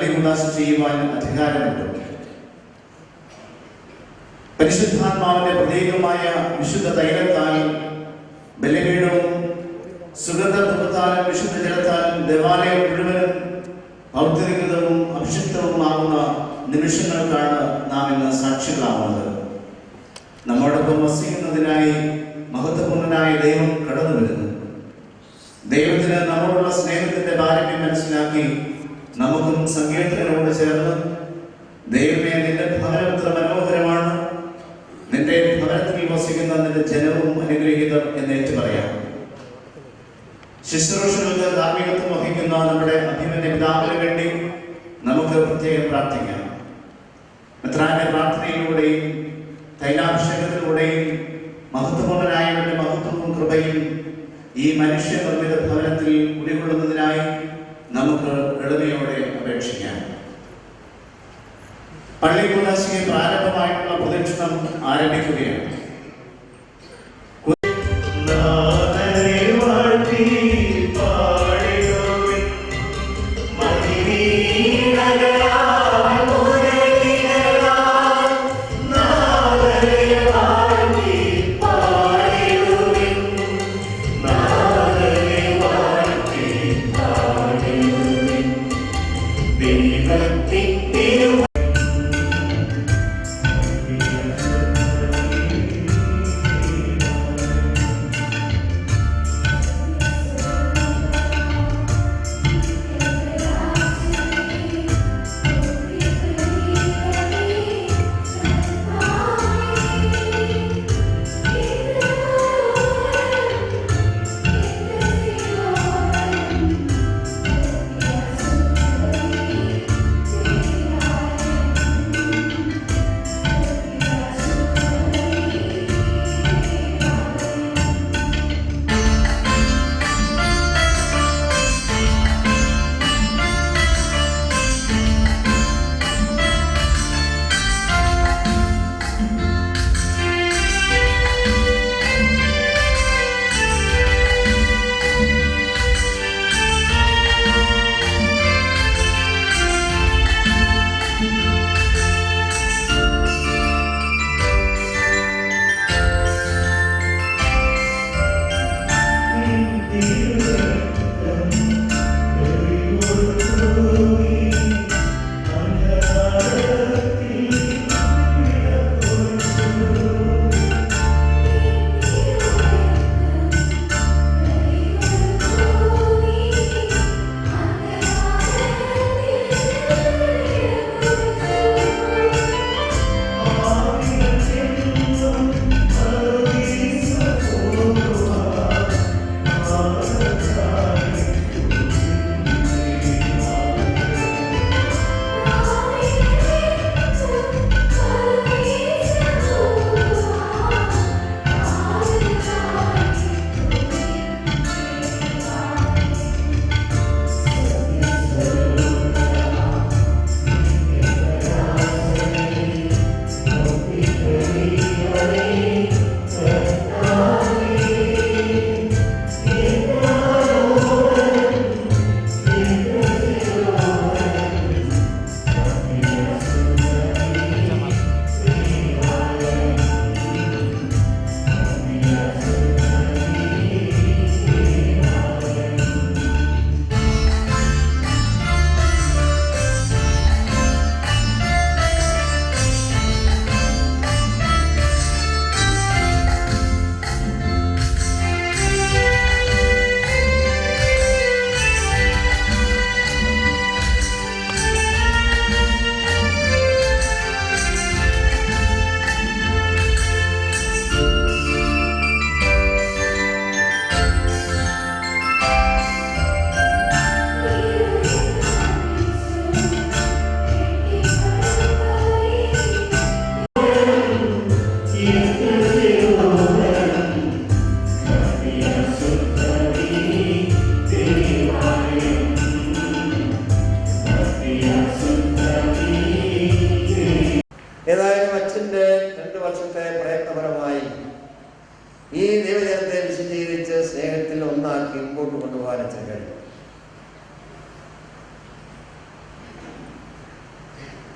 പള്ളികുദാശ ചെയ്യുവാൻ അധികാരമുണ്ട്. പരിശുദ്ധാത്മാവിന്റെ പ്രതീകമായ വിശുദ്ധ തൈലത്താൽ ബലിപീഠവും സുഗന്ധധൂപത്താലും വിശുദ്ധ ജലത്താലും ദേവാലയം മുഴുവനും ഔദ്യോഗികവും അഭിഷിക്തവുമാകുന്ന നിമിഷങ്ങൾക്കാണ് നാം ഇന്ന് സാക്ഷികളാവുന്നത്. നമ്മോടൊപ്പം വസിക്കുന്നതിനായി മഹത്വപൂർണനായ ദൈവം കടന്നു വരുന്നു. ദൈവത്തിന് നമ്മോടുള്ള സ്നേഹത്തിന്റെ പാരമ്യം മനസ്സിലാക്കി നമുക്കും സങ്കീർത്തനോട് ചേർന്ന് ദൈവമേ, നിന്റെ ഭവനം എത്ര മനോഹരമാണ്, നിന്റെ ഭവനത്തിൽ വസിക്കുന്ന നിന്റെ ജനവും അനുഗ്രഹീതം എന്ന് ഏറ്റു പറയാം. ശുശ്രൂഷകൾക്ക് ധാർമ്മികത്വം വഹിക്കുന്ന നമ്മുടെ അഭിമന്യ പിതാവിന് വേണ്ടി നമുക്ക് പ്രത്യേകം പ്രാർത്ഥിക്കാം. മെത്രാന്റെ പ്രാർത്ഥനയിലൂടെയും തൈലാഭിഷേകത്തിലൂടെയും മഹത്വപൂർണനായവന്റെ മഹത്വവും കൃപയും ഈ മനുഷ്യ നിർമ്മിത ഭവനത്തിൽ കുടികൊള്ളുന്നതിനായി നമുക്ക് എളിമയോടെ അപേക്ഷിക്കാം. പള്ളികുദാശയ്ക്ക് പ്രാരംഭമായിട്ടുള്ള പ്രദക്ഷിണം ആരംഭിക്കുകയാണ്.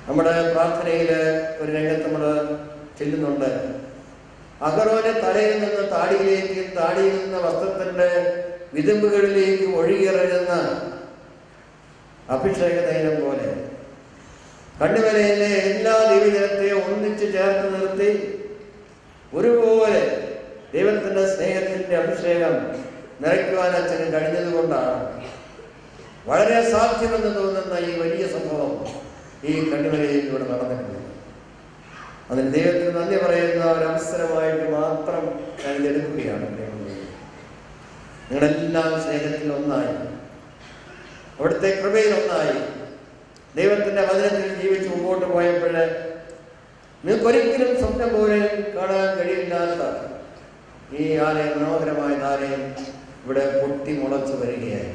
നമ്മുടെ പ്രാർത്ഥനയിൽ ഒരു രംഗത്ത് നമ്മൾ ചെല്ലുന്നുണ്ട്. അഹരോന്റെ തലയിൽ നിന്ന് താടിയിലേക്കും താടിയിൽ നിന്ന് വസ്ത്രത്തിന്റെ വിതുമ്പുകളിലേക്കും ഒഴുകിയിറങ്ങുന്ന അഭിഷേക തൈലം പോലെ കണ്ണുവരയിലെ എല്ലാ ദൈവജനത്തെയും ഒന്നിച്ചു ചേർത്ത് നിർത്തി ഒരുപോലെ ദൈവത്തിന്റെ സ്നേഹത്തിന്റെ അഭിഷേകം നിറയ്ക്കുവാൻ അച്ഛന് കഴിഞ്ഞതുകൊണ്ടാണ് വളരെ അസാധ്യമെന്ന് തോന്നുന്ന ഈ വലിയ സംഭവം ഈ കണ്ണുവരയിൽ ഇവിടെ നടന്നിട്ടുണ്ട്. അതിന് ദൈവത്തിന് നന്ദി പറയുന്ന ഒരവസരമായിട്ട് മാത്രം ഞാൻ ഇതെടുക്കുകയാണ്. നിങ്ങളെല്ലാം സ്നേഹത്തിൽ ഒന്നായി, അവിടുത്തെ കൃപയിൽ ഒന്നായി, ദൈവത്തിന്റെ വചനത്തിൽ ജീവിച്ച് മുമ്പോട്ട് പോയപ്പോൾ നിങ്ങൾക്കൊരിക്കലും സ്വപ്നം പോലെ കാണാൻ കഴിയില്ലാത്ത ഈ ആലയം, മനോഹരമായ ആലയം ഇവിടെ പൊട്ടി മുളച്ചു വരികയായി.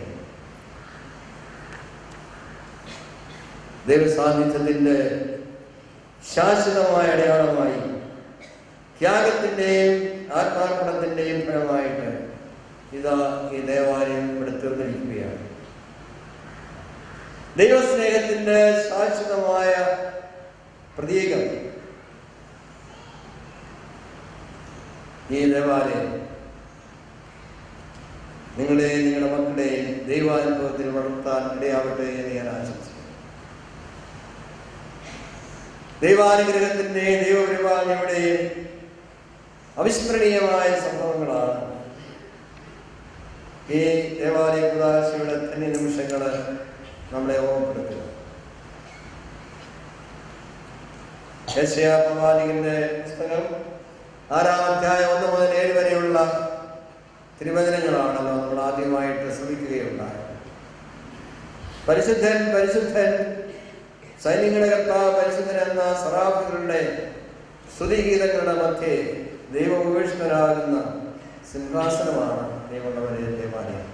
ദൈവസാന്നിധ്യത്തിന്റെ ശാശ്വതമായ അടയാളമായി, ത്യാഗത്തിന്റെയും ആത്മാർപ്പണത്തിന്റെയും ഫലമായിട്ട് ഇതാ ഈ ദേവാലയം ഇവിടെ തീർന്നിരിക്കുകയാണ്. ദൈവസ്നേഹത്തിന്റെ ശാശ്വതമായ പ്രതീകം ഈ ദേവാലയം നിങ്ങളെയും നിങ്ങളുടെ മക്കളെയും ദൈവാനുഭവത്തിൽ വളർത്താൻ ഇടയാവട്ടെ എന്ന് ഞാൻ ആശംസിക്കുന്നു. ദൈവാനുഗ്രഹത്തിന്റെയും ദൈവപരിപാലനയുടെയും അവിസ്മരണീയമായ സംഭവങ്ങളാണ് ഈ ദേവാലയ കുദാശയുടെ ധന്യ നിമിഷങ്ങൾ നമ്മളെ ഓർമ്മപ്പെടുത്തുക. യെശയ്യാ പ്രവാചകന്റെ പുസ്തകം 6-ാം അധ്യായം 1 മുതൽ 7 വരെയുള്ള തിരുവചനങ്ങളാണല്ലോ നമ്മൾ ആദ്യമായിട്ട് ശ്രമിക്കുകയുണ്ടായത്. പരിശുദ്ധൻ പരിശുദ്ധൻ സൈന്യങ്ങളുടെ കർത്താവ് പരിശുദ്ധൻ എന്ന സറാഫുകളുടെ സ്തുതിഗീതങ്ങളുടെ മധ്യേ ദൈവോപേക്ഷിതരാകുന്ന സിംഹാസനമാണ് ദൈവമുള്ളവരെ ദേവാലയം.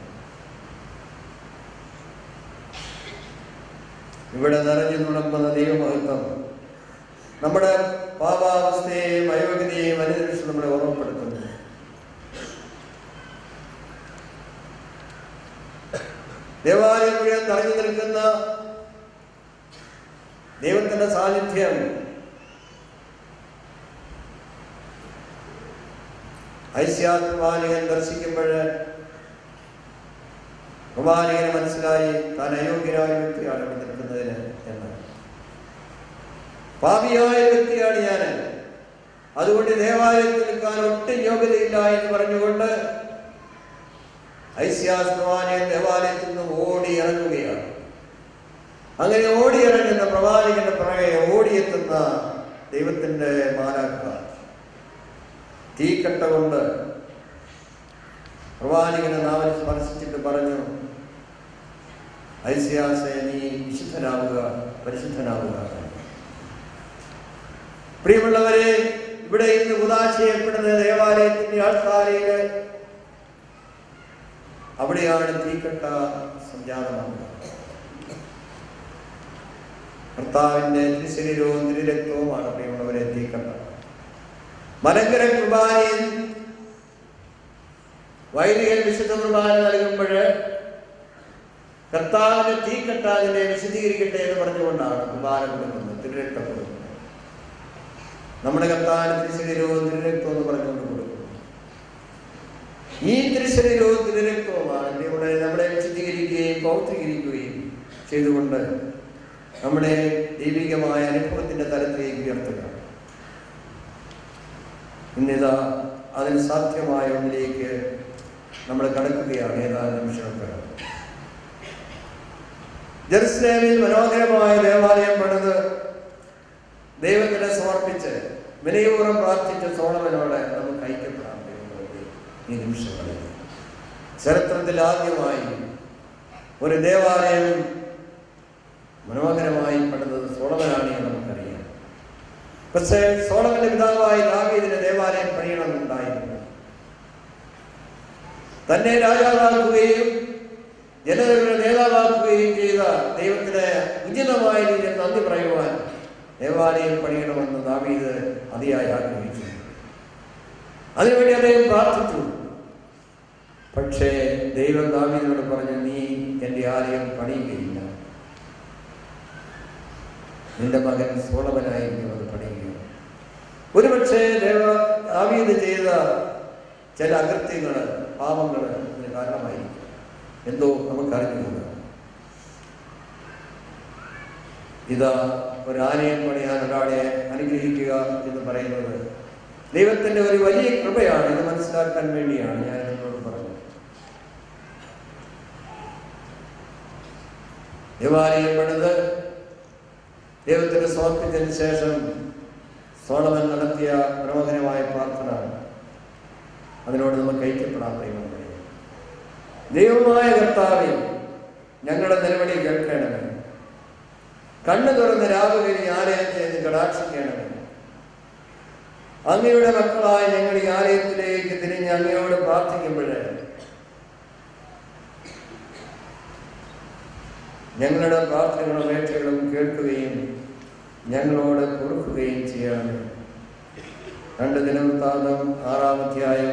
ഇവിടെ നിറഞ്ഞു തുളുമ്പുന്ന ദൈവമഹത്വം നമ്മുടെ പാപാവസ്ഥയെയും അയോഗ്യതയെയും അനുസരിച്ച് നമ്മളെ ഓർമ്മപ്പെടുത്തുന്നു. ദേവാലയം മുഴുവൻ നിറഞ്ഞു നിൽക്കുന്ന ദൈവത്തിന്റെ സാന്നിധ്യം ഐശ്യാത്മാലികൻ ദർശിക്കുമ്പോൾ പ്രവാചകന് മനസ്സിലായി താൻ അയോഗ്യനായ വ്യക്തിയാണ് ഇവിടെ നിൽക്കുന്നതിന് എന്ന്. പാപിയായ വ്യക്തിയാണ് ഞാൻ, അതുകൊണ്ട് ദേവാലയത്തിൽ നിൽക്കാൻ ഒട്ടും യോഗ്യതയില്ല എന്ന് പറഞ്ഞുകൊണ്ട് ഐശ്യാസ്മാനിയൻ ദേവാലയത്തിൽ നിന്ന് ഓടി ഇറങ്ങുകയാണ്. അങ്ങനെ ഓടിയിറങ്ങുന്ന പ്രവാചകന്റെ പുറകെ ഓടിയെത്തുന്ന ദൈവത്തിന്റെ മാലാഖ തീക്കട്ട കൊണ്ട് പ്രവാചകനെ നാവിൽ സ്പർശിച്ചിട്ട് പറഞ്ഞു, ഐശ്യാസെ നീ വിശുദ്ധനാവുക, പരിശുദ്ധനാവുക. പ്രിയമുള്ളവരെ, ഇവിടെ ഇന്ന് ഉദാശയപ്പെടുന്ന ദേവാലയത്തിന്റെ ആൾക്കാരയില് അവിടെയാണ് തീക്കട്ട സംജാതമാകുന്നത്. കർത്താവിന്റെ തിരുശരീരവും തിരുരക്തവുമാണ് പ്രിയമുള്ളവരെ തീക്കട്ട. മലങ്കര കുർബാനയിൽ വൈദികൻ വിശുദ്ധ കുർബാന നൽകുമ്പോൾ കർത്താവിന്റെ തീക്കട്ട അതിനെ വിശദീകരിക്കട്ടെ എന്ന് പറഞ്ഞുകൊണ്ടാണ് കുർബാന കൊടുക്കുന്നത്, തിരുരക്തം കൊടുക്കുന്നത്. നമ്മുടെ കർത്താവിന്റെ തിരുശരീരവും തിരുരക്തവും എന്ന് പറഞ്ഞുകൊണ്ട് കൊടുക്കുന്നു. ഈ തിരുശരീരവും തിരുരക്തവുമാണ് നമ്മളെ വിശദീകരിക്കുകയും പൗത്രീകരിക്കുകയും ചെയ്തുകൊണ്ട് നമ്മുടെ ദൈവികമായ അനുഭവത്തിന്റെ തലത്തിലേക്ക് ഉയർത്തുക. ഇന്നിതാ അതിന് സാധ്യമായ ഒന്നിലേക്ക് നമ്മൾ കടക്കുകയാണ്. ഏതാനും നിമിഷങ്ങൾ ജെറുസലേമിൽ മനോഹരമായ ദേവാലയം പണിത് ദൈവത്തിനെ സമർപ്പിച്ച് വിനയപൂർവ്വം പ്രാർത്ഥിച്ച സോളമനോട് നമുക്ക് ഐക്യപ്പെടാം. ഈ നിമിഷങ്ങളിൽ ചരിത്രത്തിൽ ആദ്യമായി ഒരു ദേവാലയം മനോഹരമായി പണിതത് സോളമനാണ് എന്ന് നമുക്കറിയാം. പക്ഷേ സോളമന്റെ പിതാവായി ദാവീദിന് ദേവാലയം പണിയണമെന്നുണ്ടായിരുന്നു. തന്നെ രാജാവാക്കുകയും ജനതയുടെ നേതാവാക്കുകയും ചെയ്ത ദൈവത്തിന് ഉചിതമായ രീതിയിൽ നന്ദി പറയുവാൻ ദേവാലയം പണിയണമെന്ന് ദാവീദ് അതിയായി ആഗ്രഹിച്ചു. അതിനുവേണ്ടി അദ്ദേഹം പ്രാർത്ഥിച്ചു. പക്ഷേ ദൈവം ദാവീദിനോട് പറഞ്ഞു, നീ എൻ്റെ ആലയം പണിയുകയില്ല. നിന്റെ മകൻ സോളമനായിരിക്കും അത് പണിയുക. ഒരുപക്ഷെ ദാവീദ് ചെയ്ത ചില അകൃത്യങ്ങൾ, പാപങ്ങൾ ഇതിന് കാരണമായിരിക്കും. എന്തോ നമുക്കറിഞ്ഞുകൂടാ. ഇതാ ഒരാനയെ പണിയാൻ ഒരാളെ അനുഗ്രഹിക്കുക എന്ന് പറയുന്നത് ദൈവത്തിൻ്റെ ഒരു വലിയ കൃപയാണ്. ഇത് മനസ്സിലാക്കാൻ വേണ്ടിയാണ് ഞാൻ നിങ്ങളോട് പറഞ്ഞത്. ദേവാലയം പണിത് ദൈവത്തിന് സമർപ്പിച്ചതിന് ശേഷം സോളമൻ നടത്തിയ പ്രമുഖമായ പ്രാർത്ഥന, അതിനോട് നമുക്ക് ഐക്യപ്പെടാൻ ദൈവം കഴിയും. ദൈവമായ കർത്താവേ, ഞങ്ങളുടെ നിലവിളി കേൾക്കണമേ. കണ്ണു തുറന്ന് രാവുകരി ആലയത്തെ കടാക്ഷിക്കണമേ. അങ്ങയുടെ മക്കളായ ഞങ്ങൾ ഈ ആലയത്തിലേക്ക് തിരിഞ്ഞ് അങ്ങയോട് പ്രാർത്ഥിക്കുമ്പോൾ ഞങ്ങളുടെ പ്രാർത്ഥനകളും അപേക്ഷകളും കേൾക്കുകയും ഞങ്ങളോട് പൊറുക്കുകയും ചെയ്യണമേ. 2 ദിനവൃത്താന്തം 6-ാം അധ്യായം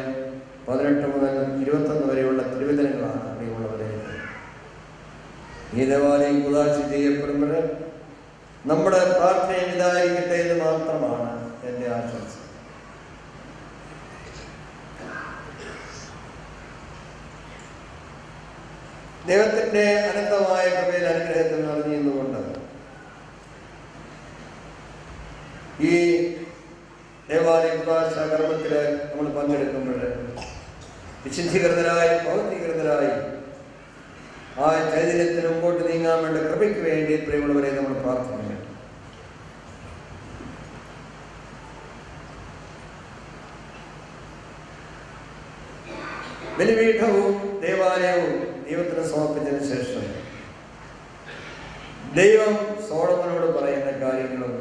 18 മുതൽ 21 വരെയുള്ള തിരുവചനങ്ങളാണ് പ്രിയമുള്ളവരെ. ഈ ദേവാലയം കുദാശ ചെയ്യപ്പെടുമ്പോൾ നമ്മുടെ പ്രാർത്ഥനയും ഇതായിരിക്കട്ടെ എന്ന് മാത്രമാണ് എൻ്റെ ആശംസ. ദൈവത്തിൻ്റെ അനന്തമായ കൃപയിൽ അനുഗ്രഹത്തിൽ നിറഞ്ഞുകൊണ്ട് ഈ ദേവാലയ കുദാശ കർമ്മത്തിൽ നമ്മൾ പങ്കെടുക്കുമ്പോൾ വിശുദ്ധീകൃതരായി ഭൗതികൃതരായി ആ ചൈതന്യത്തിന് മുമ്പോട്ട് നീങ്ങാൻ വേണ്ട കൃപയ്ക്ക് വേണ്ടി പ്രിയമുള്ളവരെ നമ്മൾ പ്രാർത്ഥിക്കുന്നു. ബലിപീഠവും ദേവാലയവും ദൈവത്തിന് സമർപ്പിച്ചതിന് ശേഷം ദൈവം സോളമനോട് പറയുന്ന കാര്യങ്ങളും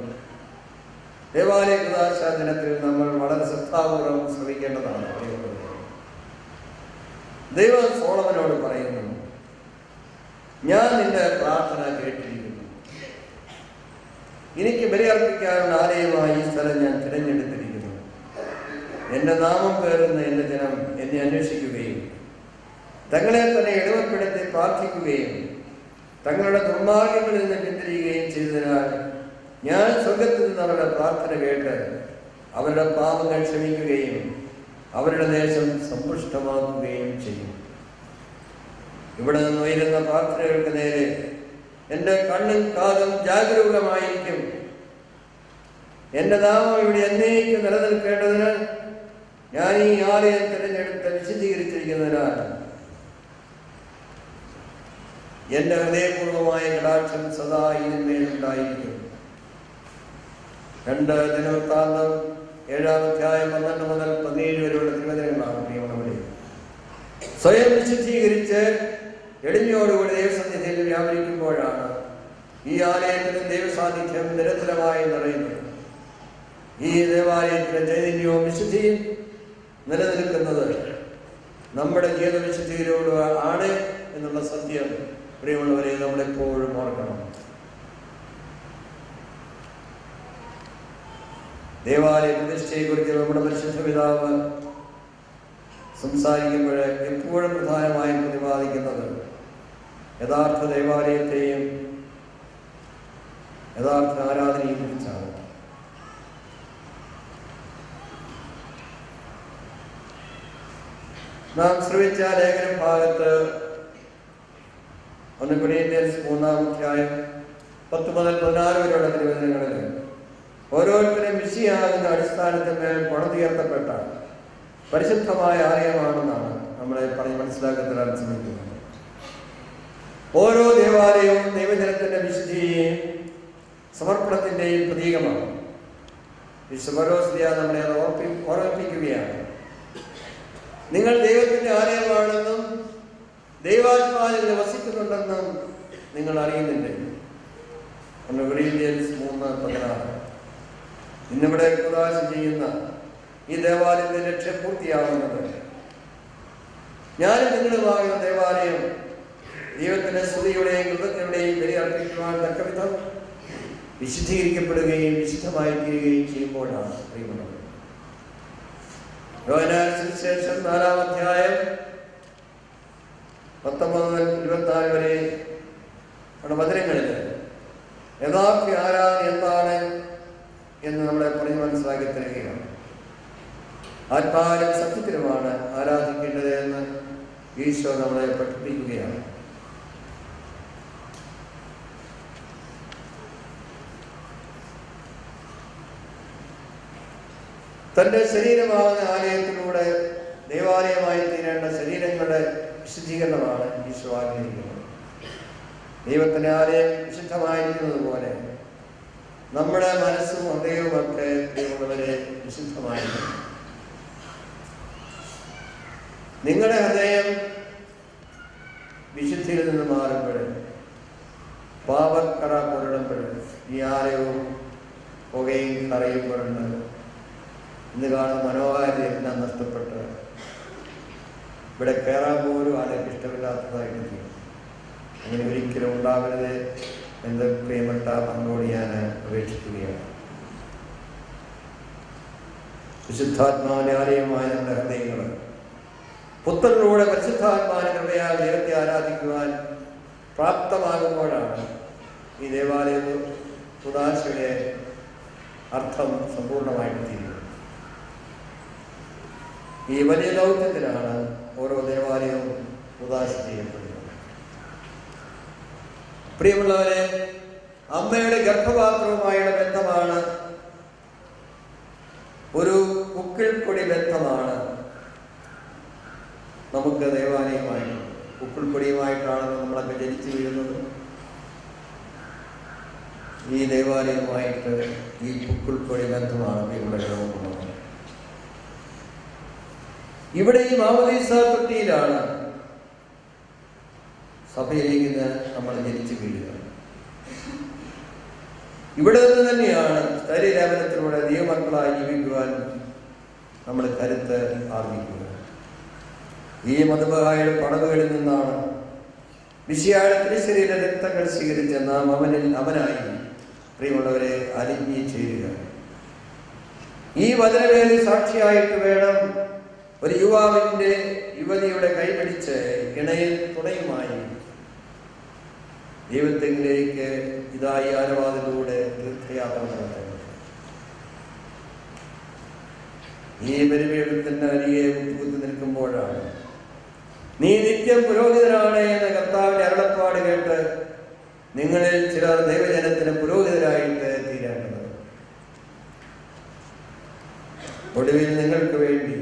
ദേവാലയ കുദാശ ദിനത്തിൽ നമ്മൾ വളരെ ശ്രദ്ധാപൂർവം ശ്രമിക്കേണ്ടതാണ്. ദൈവം സോളമനോട് പറയുന്നു, ഞാൻ നിന്റെ പ്രാർത്ഥന കേട്ടിരിക്കുന്നു. എനിക്ക് ബലിയർപ്പിക്കാനുള്ള ആലയമായി ഈ സ്ഥലം ഞാൻ തിരഞ്ഞെടുത്തിരിക്കുന്നു. എന്റെ നാമം പേറുന്ന എന്റെ ജനം എന്നെ അന്വേഷിക്കുകയും തങ്ങളെ തന്നെ ഇടവപ്പെടുത്തി പ്രാർത്ഥിക്കുകയും തങ്ങളുടെ ദുർമാർഗ്ഗങ്ങളിൽ നിന്ന് പിന്തിരിയുകയും ചെയ്തതിനാൽ ഞാൻ സ്വർഗത്തിൽ നിന്ന് അവരുടെ പ്രാർത്ഥന കേട്ട് അവരുടെ പാപങ്ങൾ ക്ഷമിക്കുകയും അവരുടെ ദേശം സമ്പുഷ്ടമാക്കുകയും ചെയ്യും. ഇവിടെ നിന്ന് ഉയരുന്ന പ്രാർത്ഥനകൾക്ക് നേരെ എൻ്റെ കണ്ണും കാതും ജാഗരൂകമായിരിക്കും. എൻ്റെ നാമം ഇവിടെ എന്നേക്കും നിലനിൽക്കേണ്ടതിന് ഞാൻ ഈ ആലയം തിരഞ്ഞെടുത്ത് വിശദീകരിച്ചിരിക്കുന്നതിനാൽ എൻ്റെ ഹൃദയപൂർവമായ കടാക്ഷം സദാ ഇതിന്മേലുണ്ടായിരിക്കും. 2 ദിനവൃത്താന്തം 7-ാം അധ്യായം 12 മുതൽ 17 വരെയുള്ള തിരുവചനങ്ങളാണ് പ്രിയമുള്ളവരെ. സ്വയം വിശുദ്ധീകരിച്ച് എളിമയോടുകൂടി ദൈവസന്നിധിയിൽ വ്യാപരിക്കുമ്പോഴാണ് ഈ ആലയത്തിന് ദൈവസാന്നിധ്യം നിരന്തരമായി നിറയുന്നത്. ഈ ദേവാലയത്തിലെ ചൈതന്യവും വിശുദ്ധിയും നിലനിൽക്കുന്നത് നമ്മുടെ ജീവിത വിശുദ്ധിയിലൂടെ ആണ് എന്നുള്ള സത്യം പ്രിയമുള്ളവരെ നമ്മളെപ്പോഴും ഓർക്കണം. ദേവാലയ പ്രതിഷ്ഠയെക്കുറിച്ച് നമ്മുടെ പരിശുദ്ധ പിതാവ് സംസാരിക്കുമ്പോൾ എപ്പോഴും പ്രധാനമായി പ്രതിപാദിക്കുന്നത് യഥാർത്ഥ ദേവാലയത്തെയും യഥാർത്ഥ ആരാധനയെയും കുറിച്ചാണ്. നാം ശ്രമിച്ച ലേഖന ഭാഗത്ത് 1 കൊരിന്ത്യൻസ് 3-ാം അധ്യായം 10 മുതൽ 16 വരെയുള്ള തിരുവചനങ്ങളിൽ ഓരോരുത്തരും മിശിഹാകുന്ന അടിസ്ഥാനത്തിന്മേൽ പണിതുയർത്തപ്പെട്ട പരിശുദ്ധമായ ആലയമാണെന്നാണ് നമ്മളെ പറഞ്ഞ് മനസ്സിലാക്കി തരാൻ ശ്രമിക്കുന്നത്. ഓരോ ദേവാലയവും ദൈവജനത്തിന്റെ വിശുദ്ധിയെയും സമർപ്പണത്തിന്റെയും പ്രതീകമാണ്. വിശുദ്ധ നമ്മളെ അത് ഓർമ്മിപ്പിക്കുകയാണ്. നിങ്ങൾ ദൈവത്തിന്റെ ആലയമാണെന്നും ദൈവാത്മാവിൽ വസിക്കുന്നുണ്ടെന്നും നിങ്ങൾ അറിയുന്നില്ലേ? 1 കൊരിന്ത്യൻസ് 3:16. ഇന്നിവിടെ കുദാശ ചെയ്യുന്ന ഈ ദേവാലയത്തിന്റെ ലക്ഷ്യം പൂർത്തിയാവുന്നത് ഞാനും നിങ്ങളുമാകുന്ന ദേവാലയം ദൈവത്തിന്റെ സ്തുതിയുടെയും കൃതജ്ഞതയുടെയും ബലിയർപ്പിക്കുവാൻ തക്കവിധം വിശുദ്ധീകരിക്കപ്പെടുകയും വിശുദ്ധമായി തീരുകയും ചെയ്യുമ്പോഴാണ്. യോഹന്നാൻ സുവിശേഷം 4-ാം അധ്യായം 19 മുതൽ 24 വരെ വചനങ്ങളിൽ യഥാർത്ഥ ആരാധന എന്താണ് എന്ന് നമ്മളെ പറഞ്ഞ് മനസ്സിലാക്കി തരികയാണ്. ആത്മാവിലും സത്യത്തിലുമാണ് ആരാധിക്കേണ്ടത് എന്ന് ഈശോ നമ്മളെ പഠിപ്പിക്കുകയാണ്. തൻ്റെ ശരീരമാകുന്ന ആലയത്തിലൂടെ ദേവാലയമായി തീരേണ്ട ശരീരങ്ങളുടെ വിശുദ്ധീകരണമാണ് ഈശോ ആഗ്രഹിക്കുന്നത്. ദൈവത്തിൻ്റെ ആലയം വിശുദ്ധമായിരിക്കുന്നത് പോലെ നമ്മുടെ മനസ്സും ഹൃദയവുമൊക്കെ ദൈവമുള്ളവരെ വിശുദ്ധമായിരിക്കണം. നിങ്ങളുടെ ഹൃദയം വിശുദ്ധിയിൽ നിന്ന് മാറുമ്പോൾ, പാപക്കറ പുരടുമ്പോൾ, ഈ ആലയവും പുകയും കറയുമ്പോഴുണ്ട് ഇന്ന് കാണുന്ന മനോഹാരിതയെല്ലാം നഷ്ടപ്പെട്ട് ഇവിടെ കയറാൻ പോലും ആൾക്ക് ഇഷ്ടമില്ലാത്തതായിട്ട് ചെയ്യും. അങ്ങനെ ഒരിക്കലും ഉണ്ടാവരുത് എന്ന് പ്രിയപ്പെട്ട പങ്കോട് ഞാൻ അപേക്ഷിക്കുകയാണ്. വിശുദ്ധാത്മാവിന്റെ ആലയമായ നമ്മുടെ ഹൃദയങ്ങൾ പുത്രനിലൂടെ പരിശുദ്ധാത്മാവിന്റെ കൃപയാൽ ദൈവത്തെ ആരാധിക്കുവാൻ പ്രാപ്തമാകുമ്പോഴാണ് ഈ ദേവാലയ ഉദാശയുടെ അർത്ഥം സമ്പൂർണ്ണമായിട്ട് തീരുന്നത്. ഈ വലിയ ദൗത്യത്തിലാണ് ഓരോ ദേവാലയവും ഉദാശ ചെയ്യപ്പെടുന്നത്. പ്രിയമുള്ളവരെ, അമ്മയുടെ ഗർഭപാത്രവുമായുള്ള ബന്ധമാണ് ഒരു ഉക്കിൾക്കൊടി ബന്ധമാണ് നമുക്ക് ദേവാലയമായി. ഉക്കിൾക്കൊടിയുമായിട്ടാണ് നമ്മളൊക്കെ ജനിച്ചു വീഴുന്നത്. ഈ ദേവാലയവുമായിട്ട് ഈ ഉക്കിൾക്കൊടി ബന്ധമാണ് ഇവിടെ കിടക്കുന്നത്. ഇവിടെ ഈ മാമോദീസ തൊട്ടിയിലാണ് സഭയിലേക്ക് നമ്മൾ ജനിച്ചു വീഴുക. ഇവിടെ നിന്ന് തന്നെയാണ് ശരീരമനത്തിലൂടെ ദൈവമക്കളായി ജീവിക്കുവാൻ നമ്മൾ കരുത്ത് ആർജിക്കുക. ഈ മതബഹായുടെ പടവുകളിൽ നിന്നാണ് മിശിഹായുടെ തിരുശരീര രക്തങ്ങൾ സ്വീകരിച്ച നാം അവനായി പ്രിയമുള്ളവരെ അലിഞ്ഞു ചേരുക. ഈ വചനവേദി സാക്ഷിയായിട്ട് വേണം ഒരു യുവതിയുടെ കൈപിടിച്ച് ഇണയിൽ തുണയുമായി ദൈവത്തിലേക്ക് ഇതായി ആലവാദിലൂടെ തീർത്ഥയാത്ര നടത്തുന്നത്. ഈ ബലിപീഠത്തിന്റെ അരികെ മുട്ടുകുത്തി നിൽക്കുമ്പോഴാണ് നീ നിത്യം പുരോഹിതനാണ് എന്ന കർത്താവിന്റെ അരുളപ്പാട് കേട്ട് നിങ്ങളിൽ ചിലർ ദൈവജനത്തിന് പുരോഹിതരായിട്ട് തീരേണ്ടത്. ഒടുവിൽ നിങ്ങൾക്ക് വേണ്ടി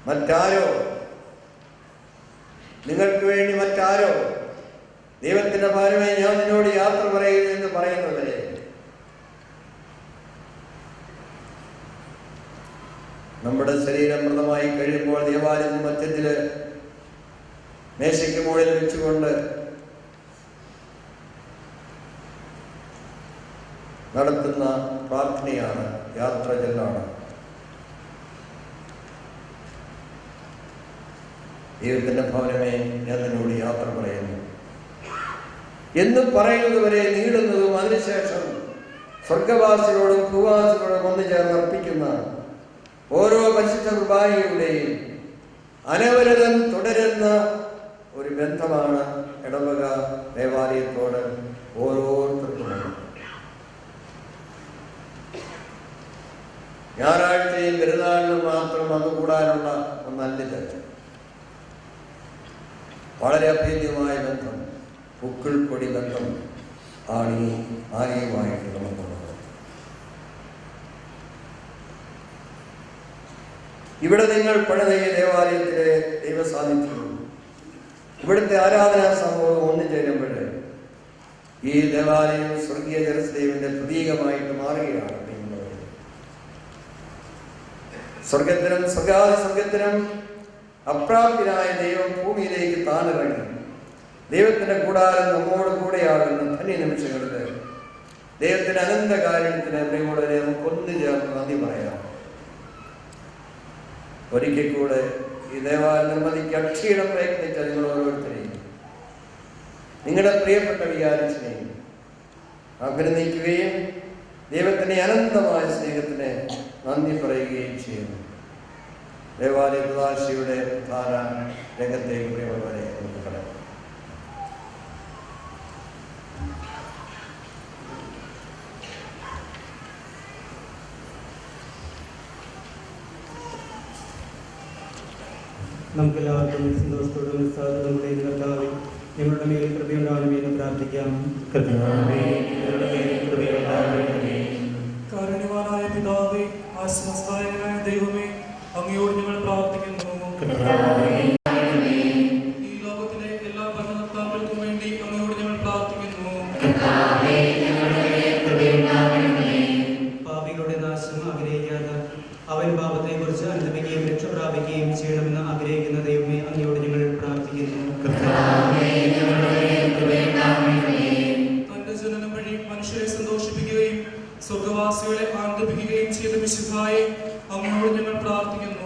മറ്റാരോ ദൈവത്തിന്റെ ഭാരമേ ഞാൻ നിന്നോട് യാത്ര പറയുന്നു എന്ന് പറയുന്നവരെ നമ്മുടെ ശരീരം മൃതമായി കഴിയുമ്പോൾ ദേവാലയ മധ്യത്തില് മേശയ്ക്ക് മുകളിൽ വെച്ചുകൊണ്ട് നടത്തുന്ന പ്രാർത്ഥനയാണ്, യാത്ര ചെല്ലാണ്. ദൈവത്തിന്റെ ഭവനമേ ഞാൻ നിന്നോട് യാത്ര പറയുന്നു എന്ന് പറയുന്നതുവരെ നീളുന്നതും അതിനുശേഷം സ്വർഗവാസികളോടും ഭൂവാസികളോടും ഒന്നു ചേർന്ന് അർപ്പിക്കുന്ന ഓരോ പരിശുദ്ധ കുർബാനയുടെയും അനവരതം തുടരുന്ന ഒരു ബന്ധമാണ് ഇടവക ദേവാലയത്തോട് ഓരോരുത്തർക്കും. ഞായറാഴ്ചയും പെരുന്നാളിനും മാത്രം അതുകൂടാനുള്ള ഒന്നല്ലിത്. വളരെ അഭേദ്യമായ ബന്ധം, ഉക്കിൾക്കൊടി ബന്ധം ആണ് ഈ ആലയമായിട്ട് നമുക്കുള്ളത്. ഇവിടെ നിങ്ങൾ പണിതയ ദേവാലയത്തിലെ ദൈവസാന്നിധ്യവും ഇവിടുത്തെ ആരാധനാ സംഭവം ഒന്നുചേരുമ്പോൾ ഈ ദേവാലയം സ്വർഗീയ ജെറുസലേമിന്റെ പ്രതീകമായിട്ട് മാറുകയാണ്. സ്വർഗത്തിനും അപ്രാപ്യനായ ദൈവം ഭൂമിയിലേക്ക് താണിറങ്ങി ദൈവത്തിന്റെ കൂടാരം നമ്മോട് കൂടെയാകുന്ന ധന്യ നിമിഷങ്ങളിൽ ദൈവത്തിന്റെ അനന്ത കാര്യത്തിന് പ്രിയമുള്ളവരെ നമുക്കൊന്നു ചേർന്ന് നന്ദി പറയാം. ഒരിക്കൽ കൂടെ ഈ ദേവാലയ നിർമ്മിതിക്ക് അക്ഷീണം പ്രയത്നിച്ച നിങ്ങൾ ഓരോരുത്തരെയും നിങ്ങളുടെ പ്രിയപ്പെട്ട വികാരത്തിനെയും അഭിനന്ദിക്കുകയും ദൈവത്തിന്റെ അനന്തമായ സ്നേഹത്തിന് നന്ദി പറയുകയും ചെയ്യുന്നു. ദേവാലയ ഉദാശയുടെ പ്രധാന രംഗത്തേക്ക് പ്രിയമുള്ളവരെ നമുക്ക് കടക്കാം. നമുക്കെല്ലാവർക്കും സന്തോഷത്തോടും ഉത്സാഹത്തോടും കൂടെ കർത്താവേ ഞങ്ങളുടെ മേൽ കൃപയുണ്ടാവണമേ എന്ന് പ്രാർത്ഥിക്കാം. കാരുണ്യവാനായ പിതാവേ, ആശ്വാസദായകനായ ദൈവമേ, അങ്ങയോട് ഞങ്ങൾ പ്രാർത്ഥിക്കുന്നു. ഈ ലോകത്തിലെ എല്ലാ ഭരണകർത്താക്കൾക്കും വേണ്ടി അങ്ങയോട് ഞങ്ങൾ പ്രാർത്ഥിക്കുന്നു. പാപികളുടെ നാശം ആഗ്രഹിക്കാതെ അവൻ പാപത്തെക്കുറിച്ച് അനുദപിക്കുകയും രക്ഷ പ്രാപിക്കുകയും ചെയ്യണമെന്ന് ആഗ്രഹിക്കുന്ന ദൈവമേ, അങ്ങയോട് ഞങ്ങൾ പ്രാർത്ഥിക്കുന്നു. തന്റെ ജനനം വഴി മനുഷ്യരെ സന്തോഷിപ്പിക്കുകയും സ്വർഗവാസികളെ ആനന്ദിപ്പിക്കുകയും ചെയ്ത വിശുദ്ധായെ അങ്ങയോട് ഞങ്ങൾ പ്രാർത്ഥിക്കുന്നു.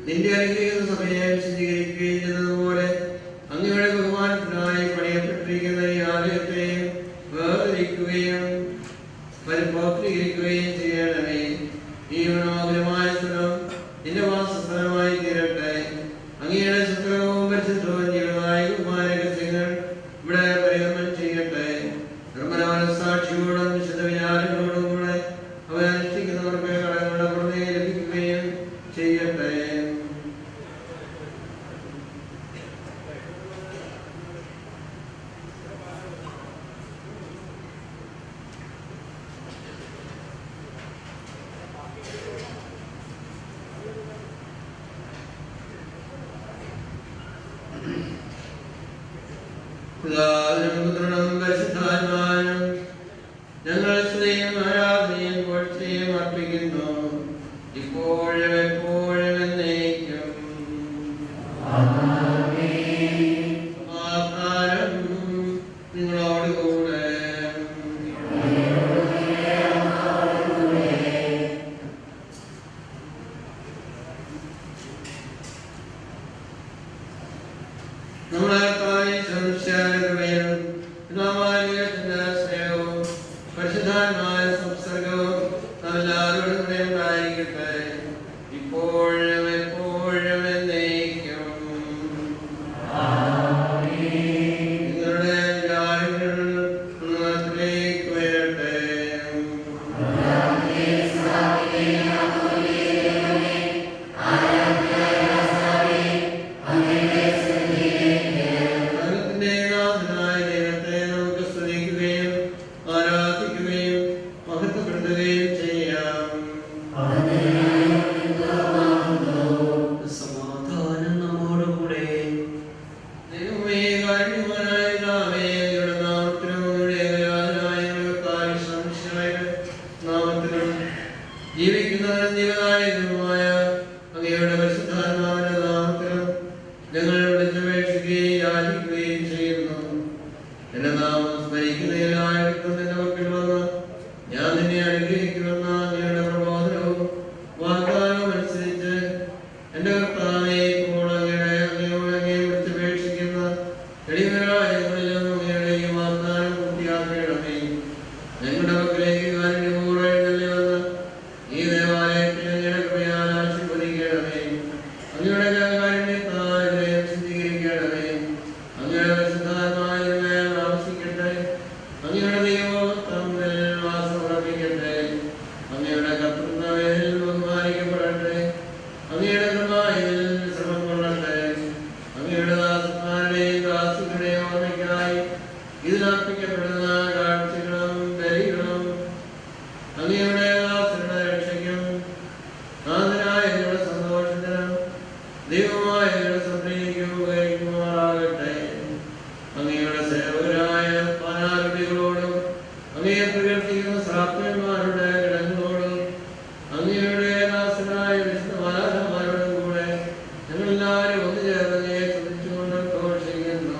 നിന്റെ അനുഗ്രഹിക്കുന്ന സമയം ശുദ്ധീകരിക്കുകയും ചെയ്തതുപോലെ അങ്ങയുടെ ബഹുമാനത്തിനായി പണിയപ്പെട്ടിരിക്കുന്ന ഈ ആലയത്തെ വേർതിരിക്കുകയും പരിപൂർത്തീകരിക്കുകയും ചെയ്യണമേ. ഈ മനോഹരമായ സ്ഥലം നിന്റെ വാസസ്ഥലമായി തീരട്ടെ. അങ്ങയുടെ ശുദ്ധവും പരിശുദ്ധവും ജീവനായ കുമാരകസ്യങ്ങൾ ഇവിടെ പരിഗണനം ചെയ്യട്ടെ. നിർമ്മലമായ സാക്ഷിയോടും വിശുദ്ധ വിചാരങ്ങളോടും കൂടെ അവ അനുഷ്ഠിക്കുന്നവർക്ക് കടങ്ങളുടെ പുറമേ ലഭിക്കുകയും ചെയ്യട്ടെ. ഞങ്ങൾ സ്നേഹം ആരാധനയും പുകഴ്ചയും അർപ്പിക്കുന്നു, ഇപ്പോഴും എപ്പോഴും എന്നേക്കും. സമാധാനം നിങ്ങളോടുകൂടെ. നമ്മളെ പരിശുദ്ധാത്മാവിന്റെ സംസർഗവും എല്ലാവരോടും കൂടെ ഉണ്ടായിരിക്കട്ടെ, ഇപ്പോഴും എപ്പോഴും എന്നേക്കും. നിങ്ങളുടെ വിചാരങ്ങൾ ഉള്ളതിലേക്ക് വരട്ടെ. ജീവിക്കുന്നവരും ജീവനായകനുമായ അങ്ങയുടെ പരിശുദ്ധാത്മാവിന്റെ നാമത്തിലും ഞങ്ങൾ വിളിച്ചപേക്ഷിക്കുകയും യാചിക്കുകയും ചെയ്യുന്നു. എന്റെ നാമം സ്മരിക്കുന്ന എല്ലാവർക്കും നിന്റെ പക്കൽ വന്ന് ഞാൻ നിന്നെ അനുഗ്രഹിക്കുമെന്ന അങ്ങയുടെ പ്രബോധനവും വാഗ്ദാനവും അനുസരിച്ച് എന്റെ കർത്താവേ, ഇപ്പോൾ അങ്ങയോട് അങ്ങയെ വിളിച്ചപേക്ഷിക്കുന്ന എളിയവരായ ഞങ്ങളിലും അങ്ങയുടെ ഈ വാഗ്ദാനം പൂർത്തിയാക്കണമേ. ഞങ്ങളുടെ പക്കലേക്ക് കാരുണ്യപൂർവ്വം എഴുന്നള്ളി വന്ന് ഈ ദേവാലയത്തിൽ അങ്ങയുടെ കൃപയാൽ ആശീർവദിക്കണമേ. അങ്ങയുടെ കാരുണ്യത്താൽ ഹൃദയം ശുദ്ധീകരിക്കണമേ. അങ്ങയുടെ പരിശുദ്ധാത്മാവിന്റെ മേൽ താമസിക്കട്ടെ. അങ്ങയുടെ ദൈവം തമ്മിൽ വാസം ഉറപ്പിക്കട്ടെ. അങ്ങയുടെ കർത്തൃത്വത്തിൽ ബഹുമാനിക്കപ്പെടട്ടെ. അങ്ങയുടെ കൃപയിൽ ശ്രമം കൊള്ളട്ടെ. അങ്ങയുടെ ദാസന്മാരുടെയും ദാസികളുടെയും ഓർമ്മയ്ക്കായി ഇതിലർപ്പിക്കപ്പെടുന്ന കാഴ്ചകളും ബലികളും അങ്ങയുടെ ദാസരുടെ രക്ഷയ്ക്കും നാഥനായ അങ്ങയുടെ സന്തോഷത്തിനും ദൈവമായ അങ്ങയുടെ സംപ്രീതിക്കും ഉപകരിക്കുമാറാകട്ടെ. അങ്ങയുടെ സേവകരായ പാനാരൂപികളോടും അങ്ങയെ പ്രകീർത്തിക്കുന്ന ശ്രാപ്തന്മാരുടെ ഗണങ്ങളോടും അങ്ങയുടെ ദാസനായ വിശുദ്ധ മാലാഖമാരോടും കൂടെ ഞങ്ങളെല്ലാവരും ഒന്നുചേർന്ന് അങ്ങയെ സ്തുതിച്ചുകൊണ്ട് ഘോഷിക്കുന്നു.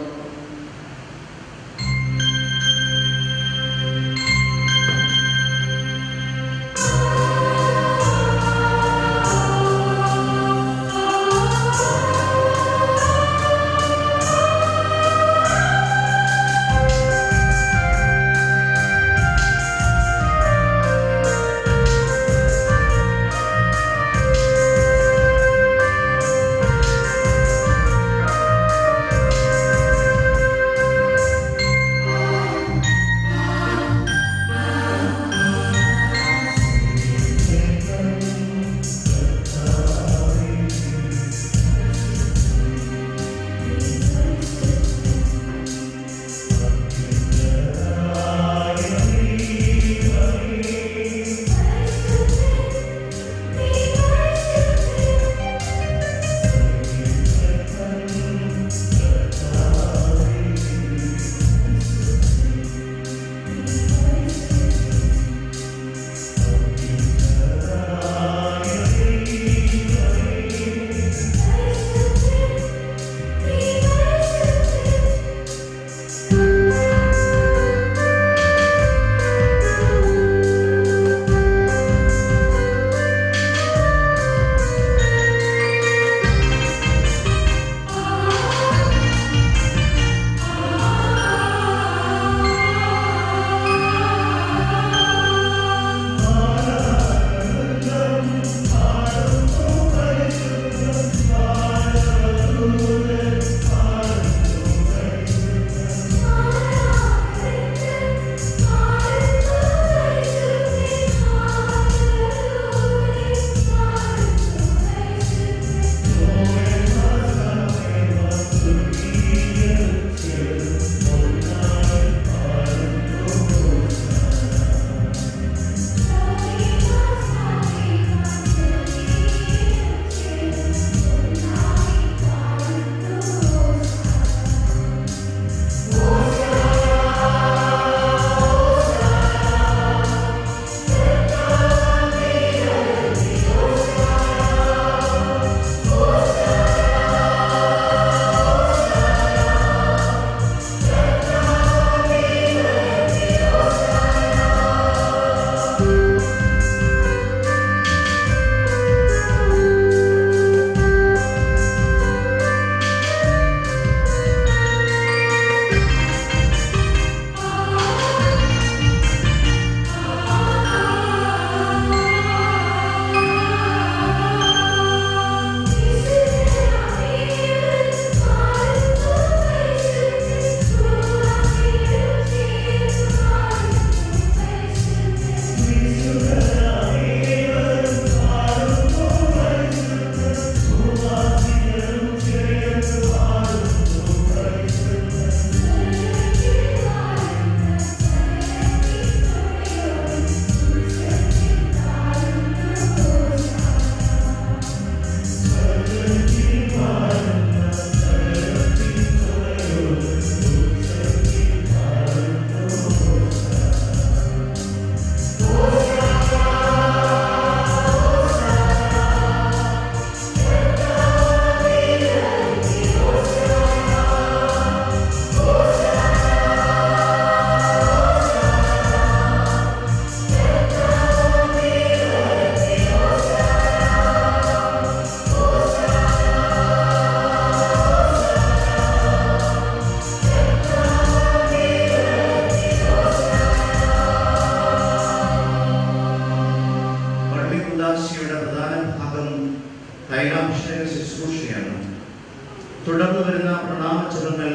തുടർന്ന് വരുന്ന പ്രണാമചരണങ്ങൾ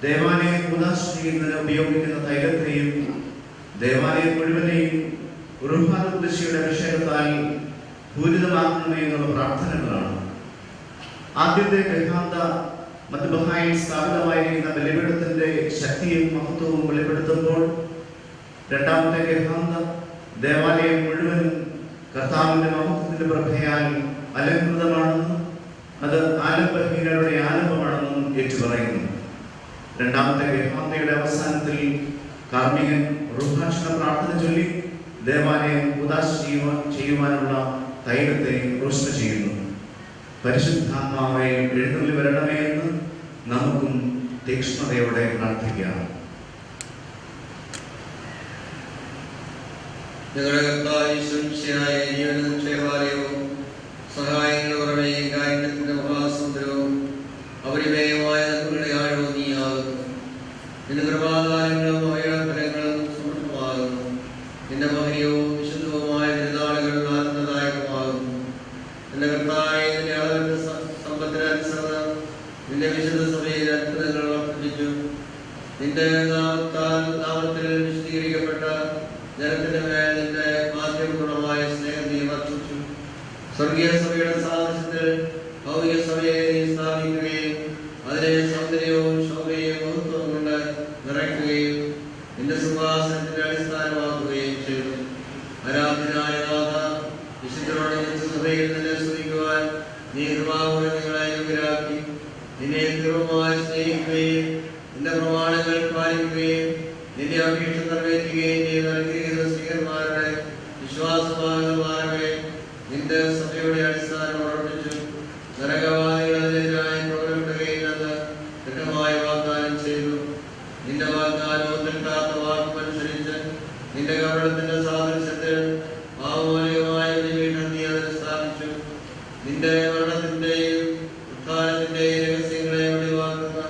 ദേവാലയ കൂദാശയിൽ ഉപയോഗിക്കുന്ന തൈലത്തെയും ദേവാലയം മുഴുവനെയും റുഹാനുദ്ദേശിയുടെ അഭിഷേകത്താൽ പൂരിതമാക്കണമേ എന്നുള്ള പ്രാർത്ഥനകളാണ്. ആദ്യത്തെ ഗൃഹാന്ത മദ്ബഹായിൽ സ്ഥാപിതമായിരിക്കുന്ന ബലിപീഠത്തിന്റെ ശക്തിയും മഹത്വവും വെളിപ്പെടുത്തുമ്പോൾ രണ്ടാമത്തെ ഗൃഹാന്ത ദേവാലയം മുഴുവനും കർത്താവിന്റെ മഹത്വത്തിന്റെ പ്രഭയാൽ അലങ്കൃതമാണെന്നും അത് ആലംബഹീനരുടെ ആലംബമാണെന്നും ഏറ്റുപറയുന്നു. രണ്ടാമത്തെ ഗൃഹാന്തയുടെ അവസാനത്തിൽ കാർമികൻ റുഹാക്ഷണ പ്രാർത്ഥന ചൊല്ലി ദേവാലയം ഉദാശ ചെയ്യുവാനുള്ള തൈലത്തെ റോഷന ചെയ്യുന്നു. പരിശുദ്ധാത്മാവെ എഴുന്നള്ളി വരണമേ എന്ന് നമുക്കും തീക്ഷ്ണതയോടെ പ്രാർത്ഥിക്കാം. ഞങ്ങളുടെ കർത്താവിശംശയായ ജീവനും ക്ഷേമാലയവും സഹായങ്ങളുടെ പുറമേയും കാരുണ്യത്തിന്റെ മഹാസമുദ്രവും അപരിമേയമായ നന്മകളുടെ ആഴവും നീയാകുന്നു. നിന്റെ കൃപാദാനങ്ങളും അവയുടെ ഫലങ്ങളും സമൃദ്ധമാകുന്നു. നിന്റെ മഹനീയവും വിശുദ്ധവുമായ തിരുനാളുകൾ ആനന്ദദായകമാകുന്നു. നിന്റെ കർത്താവേ, നിന്റെ അളവിന്റെ സമ്പത്തിനനുസരണം നിന്റെ വിശുദ്ധ സഭയിൽ അത്ഭുതങ്ങൾ വർദ്ധിപ്പിച്ചു. നിന്റെ നാമത്തിൽ വിശദീകരിക്കപ്പെട്ട ജനത്തിന്റെ മേൽ നിന്റെ മാധ്യമഗുണമായ സ്നേഹം നീ വർദ്ധിച്ചു. സ്വർഗീയ സഭയുടെ സാദൃശ്യത്തിൽ ഭൗതിക സഭയെ നീ സ്ഥാപിക്കുകയും അതിനെ സൗന്ദര്യവും ശോഭയും മഹത്വവും കൊണ്ട് നിറയ്ക്കുകയും നിന്റെ സിംഹാസനത്തിന്റെ അടിസ്ഥാനമാക്കുകയും ചെയ്തു. ആരാധനായ നാഥ, വിശുദ്ധരോട് സഭയിൽ നിന്നെ സ്തുതിക്കുവാൻ നീ കൃപാപൂർവ്വം നിങ്ങളെ യോഗ്യരാക്കി. നിന്നെ തീവ്രമായി സ്നേഹിക്കുകയും നിന്റെ പ്രമാണങ്ങൾ പാലിക്കുകയും നിന്റെ അപേക്ഷ നിറവേറ്റുകയും ചെയ്ത അനുഗ്രഹീത സ്ത്രീകന്മാരുടെ വിശ്വാസമാകുമാറവേ. നിന്റെ സഭയുടെ അടിസ്ഥാനം ഉറപ്പിച്ചു. നരകവാദികളെതിരായി പ്രബലപ്പെടുകയില്ലെന്ന് ദൃഢമായി വാഗ്ദാനം ചെയ്തു. നിന്റെ വാഗ്ദാനവും നിൽക്കാത്ത വാക്കുമനുസരിച്ച് നിന്റെ കവടത്തിന്റെ സാദൃശ്യത്തിൽ ഭാവമൂലികമായ ബലിപീഠം നീ അതിൽ സ്ഥാപിച്ചു. നിന്റെ മരണത്തിന്റെയും ഉത്ഥാനത്തിന്റെയും രഹസ്യങ്ങളെ വെളിവാക്കുന്ന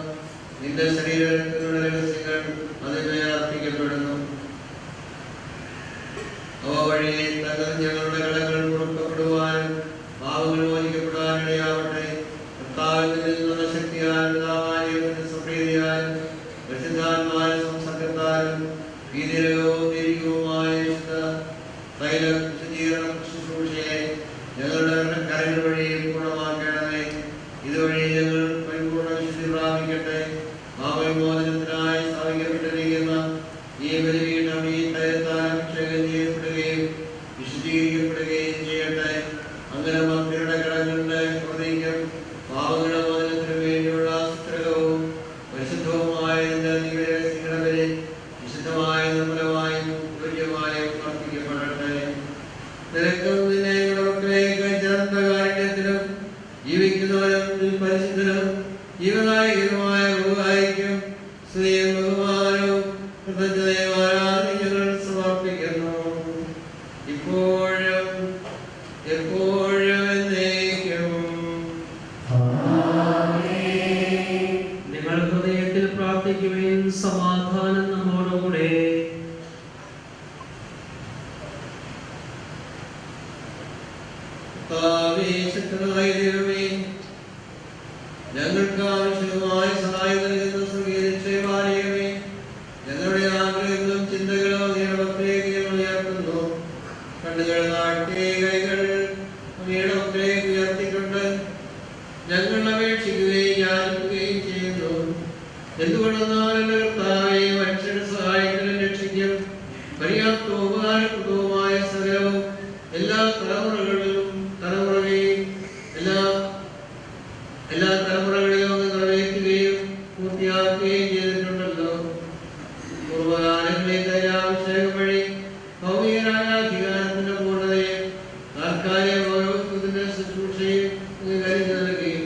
നിന്റെ ശരീരത്തിനുള്ള രഹസ്യങ്ങൾ അതിനെ അർപ്പിക്കപ്പെടുന്നു. അവ വഴി ഞങ്ങളുടെ കടങ്ങൾ പൊറുക്കപ്പെടുവാനും പാവങ്ങൾ മോചിക്കപ്പെടാനും ഇടയാവട്ടെ. കർത്താവിൽ നിന്നുള്ള ശക്തിയാൽ സംപ്രീതിയാലും പരിശുദ്ധാത്മാവിന്റെ സംസർഗത്താലും ഭീതിരകവും ദീർഘവുമായ തൈല വിശുദ്ധീകരണ ശുശ്രൂഷയെ ഞങ്ങളുടെ കരങ്ങൾ വഴി പൂർണ്ണമാക്കണമേ. ഇതുവഴി ഞങ്ങൾ പരിപൂർണ്ണ വിശുദ്ധി പ്രാപിക്കട്ടെ. പാപവിമോചനത്തിനായി സ്ഥാപിക്കപ്പെട്ടിരിക്കുന്ന ഈ ബലിപീഠം ഈ തൈലത്താൽ അഭിഷേകം ചെയ്യപ്പെടുകയും വിശുദ്ധീകരിക്കപ്പെടുകയും ചെയ്യട്ടെ. അങ്ങനെ ഭക്തിയുടെ കടങ്ങളുടെ പ്രതിക്കും പാപങ്ങളുടെ മോചനത്തിനു വേണ്ടിയുള്ള സുത്രകവും പരിശുദ്ധവുമായ രഹസ്യങ്ങളുടെ ബലി വിശുദ്ധമായ നിർമ്മലമായും യോഗ്യമായും അർപ്പിക്കപ്പെടട്ടെ. നിനക്കും നിന്നെ മക്കളേക്ക് ചേർന്ന കാരുണ്യത്തിലും ജീവിക്കുന്നവരും പരിശുദ്ധനും ജീവനായകനുമായ ഊഹായിക്കും സ്ത്രീയും ബഹുമാനവും കൃതജ്ഞതയും ആരാധനകൾ സമർപ്പിക്കുന്നു. ഇപ്പോഴും എപ്പോഴും എന്നേക്കും. നിങ്ങൾ ഹൃദയത്തിൽ പ്രാർത്ഥിക്കുവാൻ സമാധാനം നമ്മോടുകൂടെ. ഞങ്ങൾക്ക് ആവശ്യമായ സഹായം നൽകുന്ന സ്വർഗീയമായ ഞങ്ങളുടെ ആഗ്രഹങ്ങളും ചിന്തകളും ഉയർത്തുന്നു. കണ്ണുകൾ നാട്ടിയ കൈകൾ അങ്ങയുടെ മുമ്പിലേക്ക് ഉയർത്തിക്കൊണ്ട് ഞങ്ങൾ അപേക്ഷിക്കുകയും യാചിക്കുകയും ചെയ്യുന്നു. എന്തുകൊണ്ടെന്നാൽ എന്റെ കർത്താവേ, മനുഷ്യരുടെ സഹായത്തിനും രക്ഷിക്കും പര്യാപ്തവും ഉപകാരപ്രദവുമായ സകലവും എല്ലാ തലമുറകളിലും നിറവേറ്റുകയും പൂർത്തിയാക്കുകയും ചെയ്തിട്ടുണ്ടല്ലോ. പൂർവ്വകാലങ്ങളിലെ ദയാഭിഷേകം വഴി ഭൗമികനായ അധികാരത്തിന്റെ പൂർണ്ണതയെ താൽക്കാലിക ഗൗരവത്തിന്റെ ശുശ്രൂഷയും കരുതി നൽകുകയും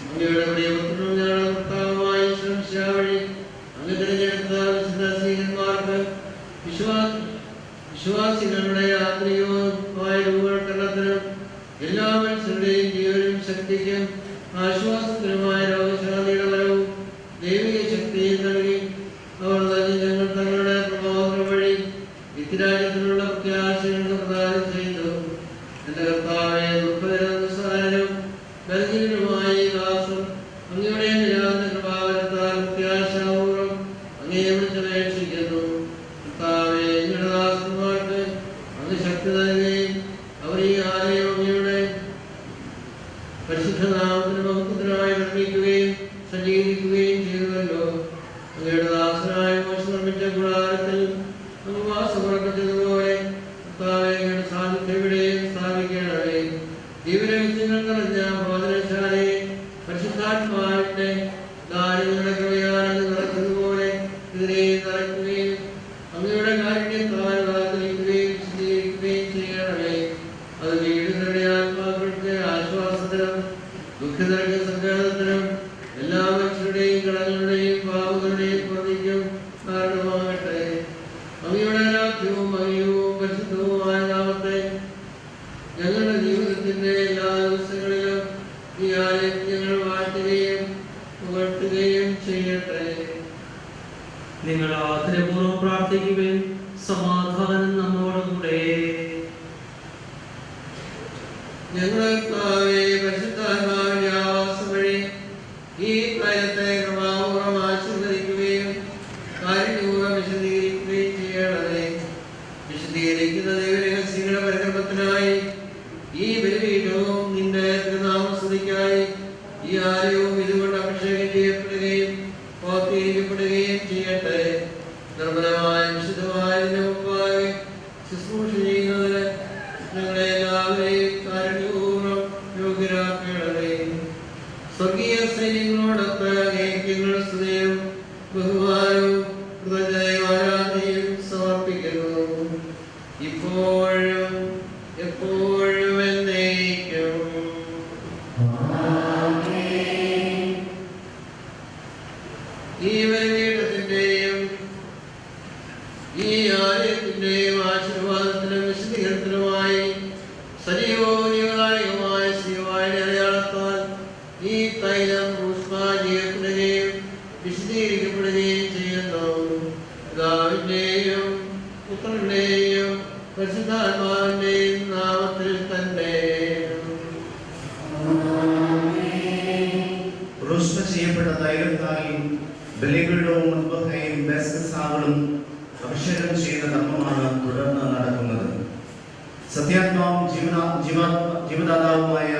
അങ്ങയുടെ പ്രിയപുത്രനും ഞങ്ങളുടെ കർത്താവുമായ ഈശോ വഴി അങ്ങ് തിരഞ്ഞെടുത്ത വിശുദ്ധ സ്ത്രീയന്മാർക്ക് വിശ്വാസികളുടെ ആത്മീയമായ രൂപവൽക്കരണത്തിനും എല്ലാ മനുഷ്യരുടെയും ജീവനും ശക്തിക്കും ആശ്വാസത്തിനുമായ രോഗശാന്തിയുടെ ബലവും ദൈവിക ശക്തിയും നൽകി അവർ തന്നെ ഞങ്ങൾ തങ്ങളുടെ പ്രബോധനം വഴി നിത്യരാജ്യത്തിനുള്ള പ്രത്യാശകൾ പ്രദാനം ചെയ്തു. എന്റെ കർത്താവെ, ദുഃഖനിസാരനും ബലഹീനനുമായ ഈ ദാസൻ അങ്ങയുടെ നിരാന്ത കൃപാവരത്താൽ പ്രത്യാശാപൂർവ്വം അങ്ങയെ വിളിച്ചപേക്ഷിക്കുന്നു. കർത്താവെ, അങ്ങയുടെ ദാസന്മാർക്ക് അങ്ങ് ശക്തി നൽകുകയും അവർ ഈ ആലയം അങ്ങയുടെ പരിശുദ്ധനാമത്തിന് മഹത്വത്തിനായി നിർമ്മിക്കുകയും സജ്ജീകരിക്കുകയും ചെയ്തുവല്ലോ. അങ്ങയുടെ ദാസനായ മോശ നിർമ്മിച്ച കൂടാരത്തിൽ അങ്ങ് വാസമുറപ്പിച്ചതുപോലെ കർത്താവെ, അങ്ങയുടെ സാന്നിധ്യം ഇവിടെയും സ്ഥാപിക്കണമേ. ജീവരഹസ്യങ്ങൾ നിറഞ്ഞ ഭോജനശാലയെ പരിശുദ്ധാത്മാവിന്റെ ദാരിദ്ര്യങ്ങളുടെ കൃപയാൽ നിറച്ചതുപോലെ ഇതിനെ നിറയ്ക്കുകയും അങ്ങയുടെ കാരുണ്യത്താൽ വാർത്തിരിക്കുകയും വിശദീകരിക്കുകയും ചെയ്യണമേ. അത് വീടുകളുടെ ആത്മാക്കൾക്ക് ആശ്വാസത്തിനും ദുഃഖിതർക്ക് സങ്കേതത്തിനും എല്ലാ മനുഷ്യരുടെയും കടങ്ങളുടെയും പാപങ്ങളുടെയും പ്രതിക്കും കാരണമാകട്ടെ. അങ്ങയുടെ രാജ്യവും മഹിമവും പരിശുദ്ധവുമായ നാമത്തെ ഞങ്ങളുടെ ജീവിതത്തിന്റെ എല്ലാ ദിവസങ്ങളിലും ഈ ആലയത്തിൽ ഞങ്ങൾ വാഴ്ത്തുകയും പുകഴ്ത്തുകയും ചെയ്യട്ടെ. നിങ്ങൾ ആദരപൂർവ്വം പ്രാർത്ഥിക്കുവിൻ. സമാധാനം നമ്മോടുകൂടെ. ഞങ്ങൾക്കാവേ, പരിശുദ്ധാത്മാവിന്റെ ആവാസം വഴി ഈ കാര്യത്തെ കൃപാപൂർവ്വം ആശീർവദിക്കുകയും കാരുണ്യപൂർവ്വം വിശദീകരിക്കുകയും ചെയ്യണമേ. വിശദീകരിക്കുന്ന ദൈവരഹസ്യങ്ങളുടെ പരിക്രമത്തിനായി ഈ ബലിപീഠവും നിന്റെ തിരുനാമസ്തുതിക്കായി ഈ ആലയവും ഇതുകൊണ്ട് അഭിഷേകം ചെയ്യപ്പെടുകയും പൂർത്തീകരിക്കപ്പെടുകയും ചെയ്യട്ടെ. നിർമ്മലമായ വിശുദ്ധമായതിന്റെ മുമ്പാകെ ശുശ്രൂഷ ചെയ്യുന്നതിന് ഞങ്ങളെ എല്ലാവരെയും കാരുണ്യപൂർവ്വം യോഗ്യരാക്കണമേ. സ്വർഗീയ സൈന്യങ്ങളോടൊപ്പം അങ്ങേക്ക് സ്തുതിയും ബഹുമാനവും കൃതജ്ഞതയും ആരാധനയും സമർപ്പിക്കുന്നു, ഇപ്പോഴും എപ്പോഴും എന്നേക്കും. ഈ ബലിപീഠത്തിന്റെയും ഈ ആലയത്തിന്റെയും ആശീർവാദത്തിനും വിശദീകരണത്തിനുമായി സജീവവും ജീവദായകവുമായ ശ്രീവായുടെ അടയാളത്താൽ ഈ തൈലം ചെയ്യപ്പെടുകയും വിശദീകരിക്കപ്പെടുകയും ചെയ്യുന്നു. പിതാവിന്റെയും പുത്രന്റെയും പരിശുദ്ധാത്മാവിന്റെയും നാമത്തിൽ തന്നെ. ചെയ്യപ്പെട്ട തൈലത്താൽ ബലിപീഠവും മുൻപകയും ബേസ്സാകളും അഭിഷേകം ചെയ്യുന്ന കർമ്മമാണ് തുടർന്ന് നടക്കുന്നത്. സത്യാത്മാവും ജീവദാതാവുമായ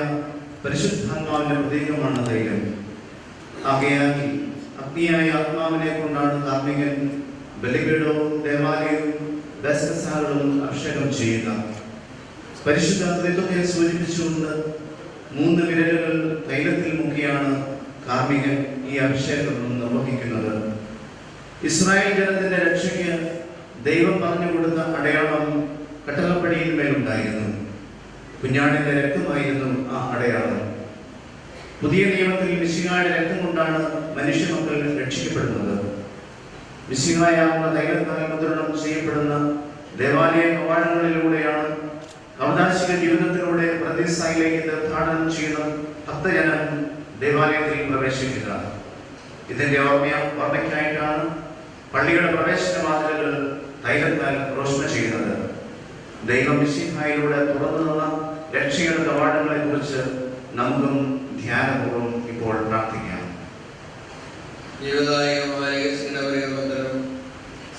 പരിശുദ്ധാത്മാവിന്റെ പ്രതീകമാണ് തൈലം. ആകയാൽ അഗ്നിയായ ആത്മാവിനെ കൊണ്ടാണ് കാർമ്മികൻ ബലിപീഠവും ദേവാലയവും ബേസ്സാകളും അഭിഷേകം ചെയ്യുക. പരിശുദ്ധ ത്രിത്വത്തെ സൂചിപ്പിച്ചുകൊണ്ട് 3 വിരലുകൾ തൈലത്തിൽ മുക്കിയാണ് കാർമ്മികൻ ഈ അഭിഷേകം നിർവഹിക്കുന്നത്. ഇസ്രായേൽ ജനത്തിന്റെ രക്ഷയ്ക്ക് ദൈവം പറഞ്ഞു കൊടുത്ത അടയാളം കട്ടളപ്പടിയിൽ മേലുണ്ടായിരുന്നു. കുഞ്ഞാടിന്റെ രക്തമായിരുന്നു ആ അടയാളം. പുതിയ നിയമത്തിൽ മിശിഹായുടെ രക്തം കൊണ്ടാണ് മനുഷ്യമക്കൾ രക്ഷിക്കപ്പെടുന്നത്. മിശിഹായാവുന്ന തൈലത്താൽ മുദ്രണം ചെയ്യപ്പെടുന്ന ദേവാലയ കവാടങ്ങളിലൂടെയാണ് കൗദാശിക ജീവിതത്തിലൂടെ പ്രതിസായിലേക്ക് തീർത്ഥാടനം ചെയ്യുന്ന ഭക്തജനം ദേവാലയത്തിൽ പ്രവേശിക്കുക. ഇതിന്റെ ഓർമ്മയ്ക്കായിട്ടാണ് പള്ളിയുടെ പ്രവേശന വാതിലുകൾ തൈലത്താൽ റോഷ്മ ചെയ്യുന്നത്. ദൈവം മിശിഹായിലൂടെ തുറന്നു തന്ന രക്ഷയുടെ കവാടങ്ങളെ കുറിച്ച് നമുക്കും ധ്യാനപൂർവ്വം ഇപ്പോൾ പ്രാർത്ഥിക്കാം. ജീവദായകമായ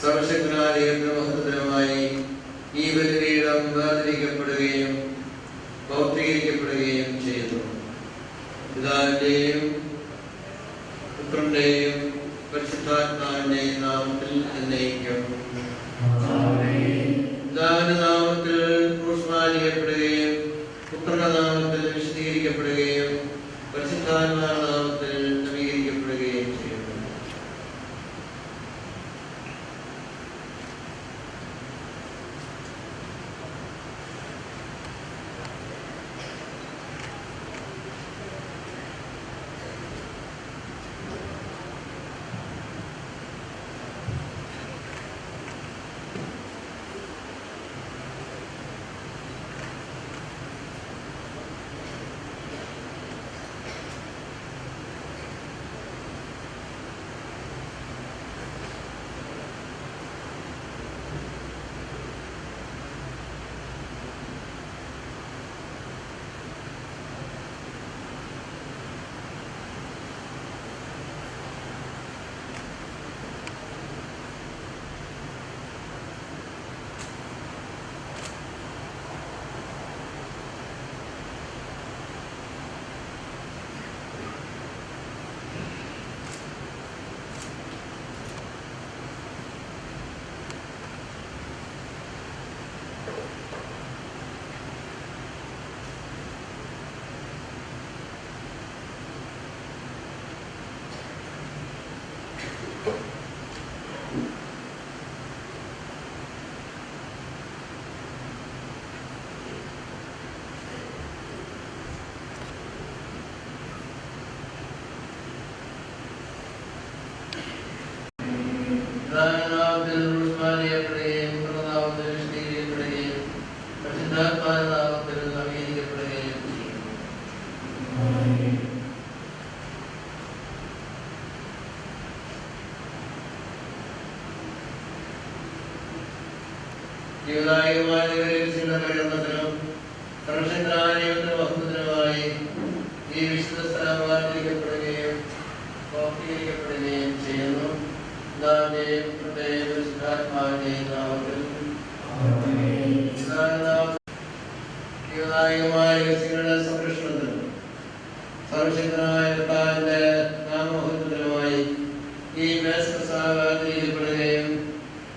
സർവശക്തനായ മഹത്വത്തിനുമായി ഈ ബലിപീഠം എന്നേക്കും വേർതിരിക്കപ്പെടുകയും പൗത്രീകരിക്കപ്പെടുകയും ചെയ്യുന്നു. പിതാവിന്റെയും പുത്രന്റെയും പരിശുദ്ധാത്മാവിന്റെയും നാമത്തിൽ എന്നേക്കും. പിതാവിന്റെ നാമത്തിൽ ക്രൂശിക്കപ്പെടുകയും പുത്രന്റെ നാമത്തിൽ വിശദീകരിക്കപ്പെടുകയും പരിശുദ്ധാത്മാവിന്റെ നാമത്തിൽ നവീകരിക്കപ്പെടുകയും ചെയ്യുന്നു. നാമത്തിൽ ക്രൂശിക്കപ്പെടുകയും പുത്രനാമത്തിൽ വിശദീകരിക്കപ്പെടുകയും പരിശുദ്ധാത്മാവിന്റെ നാമത്തിൽ നവീകരിക്കപ്പെടുകയും ചെയ്യും. ജീവദായകമായ കരുണത്തിനും സർവശക്തനായ വസ്തുതനുമായി ഈ വിശുദ്ധ സ്ഥലം വേർതിരിക്കപ്പെടുകയും പൗത്രീകരിക്കപ്പെടുകയും ചെയ്യുന്നു. പിതാവിന്റെയും പുത്രന്റെയും പരിശുദ്ധാത്മാവിന്റെയും നാമത്തിൽ ജീവദായകമായ രഹസ്യങ്ങളുടെ സംരക്ഷണത്തിനും സർവശക്തനായ കർത്താവിന്റെ നാമമഹത്വത്തിനുമായി ഈ വേർതിരിക്കപ്പെടുകയും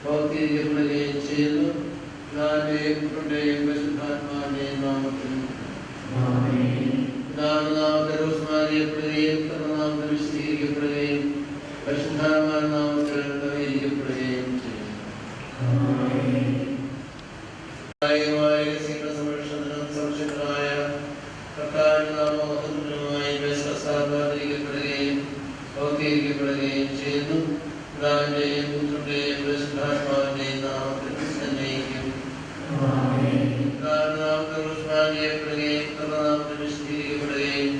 പൗത്രീകരിക്കപ്പെടുകയും ചെയ്യുന്നു. പിതാവിന്റെയും പുത്രന്റെയും പരിശുദ്ധാത്മാവിന്റെയും നാമത്തിൽ പിതാവിന്റെ നാമത്തിൽ ക്രൂശിക്കപ്പെടുകയും പുത്രനാമത്തിൽ വിശദീകരിക്കപ്പെടുകയും പരിശുദ്ധാത്മാവിന്റെ നാമത്തിൽ നവീകരിക്കപ്പെടുകയും ചെയ്യും. സംരക്ഷണത്തിനും സർവശക്തനായ കർത്താവിന്റെ നാമമഹത്വത്തിനുമായി വേർതിരിക്കപ്പെടുകയും പൗത്രീകരിക്കപ്പെടുകയും ചെയ്യുന്നു. പിതാവിന്റെയും പുത്രന്റെയും പരിശുദ്ധാത്മാവിന്റെയും നാമത്തിൽ എന്നേക്കും. പിതാവിന്റെ നാമത്തിൽ ക്രൂശിക്കപ്പെടുകയും പുത്രനാമത്തിൽ വിശദീകരിക്കപ്പെടുകയും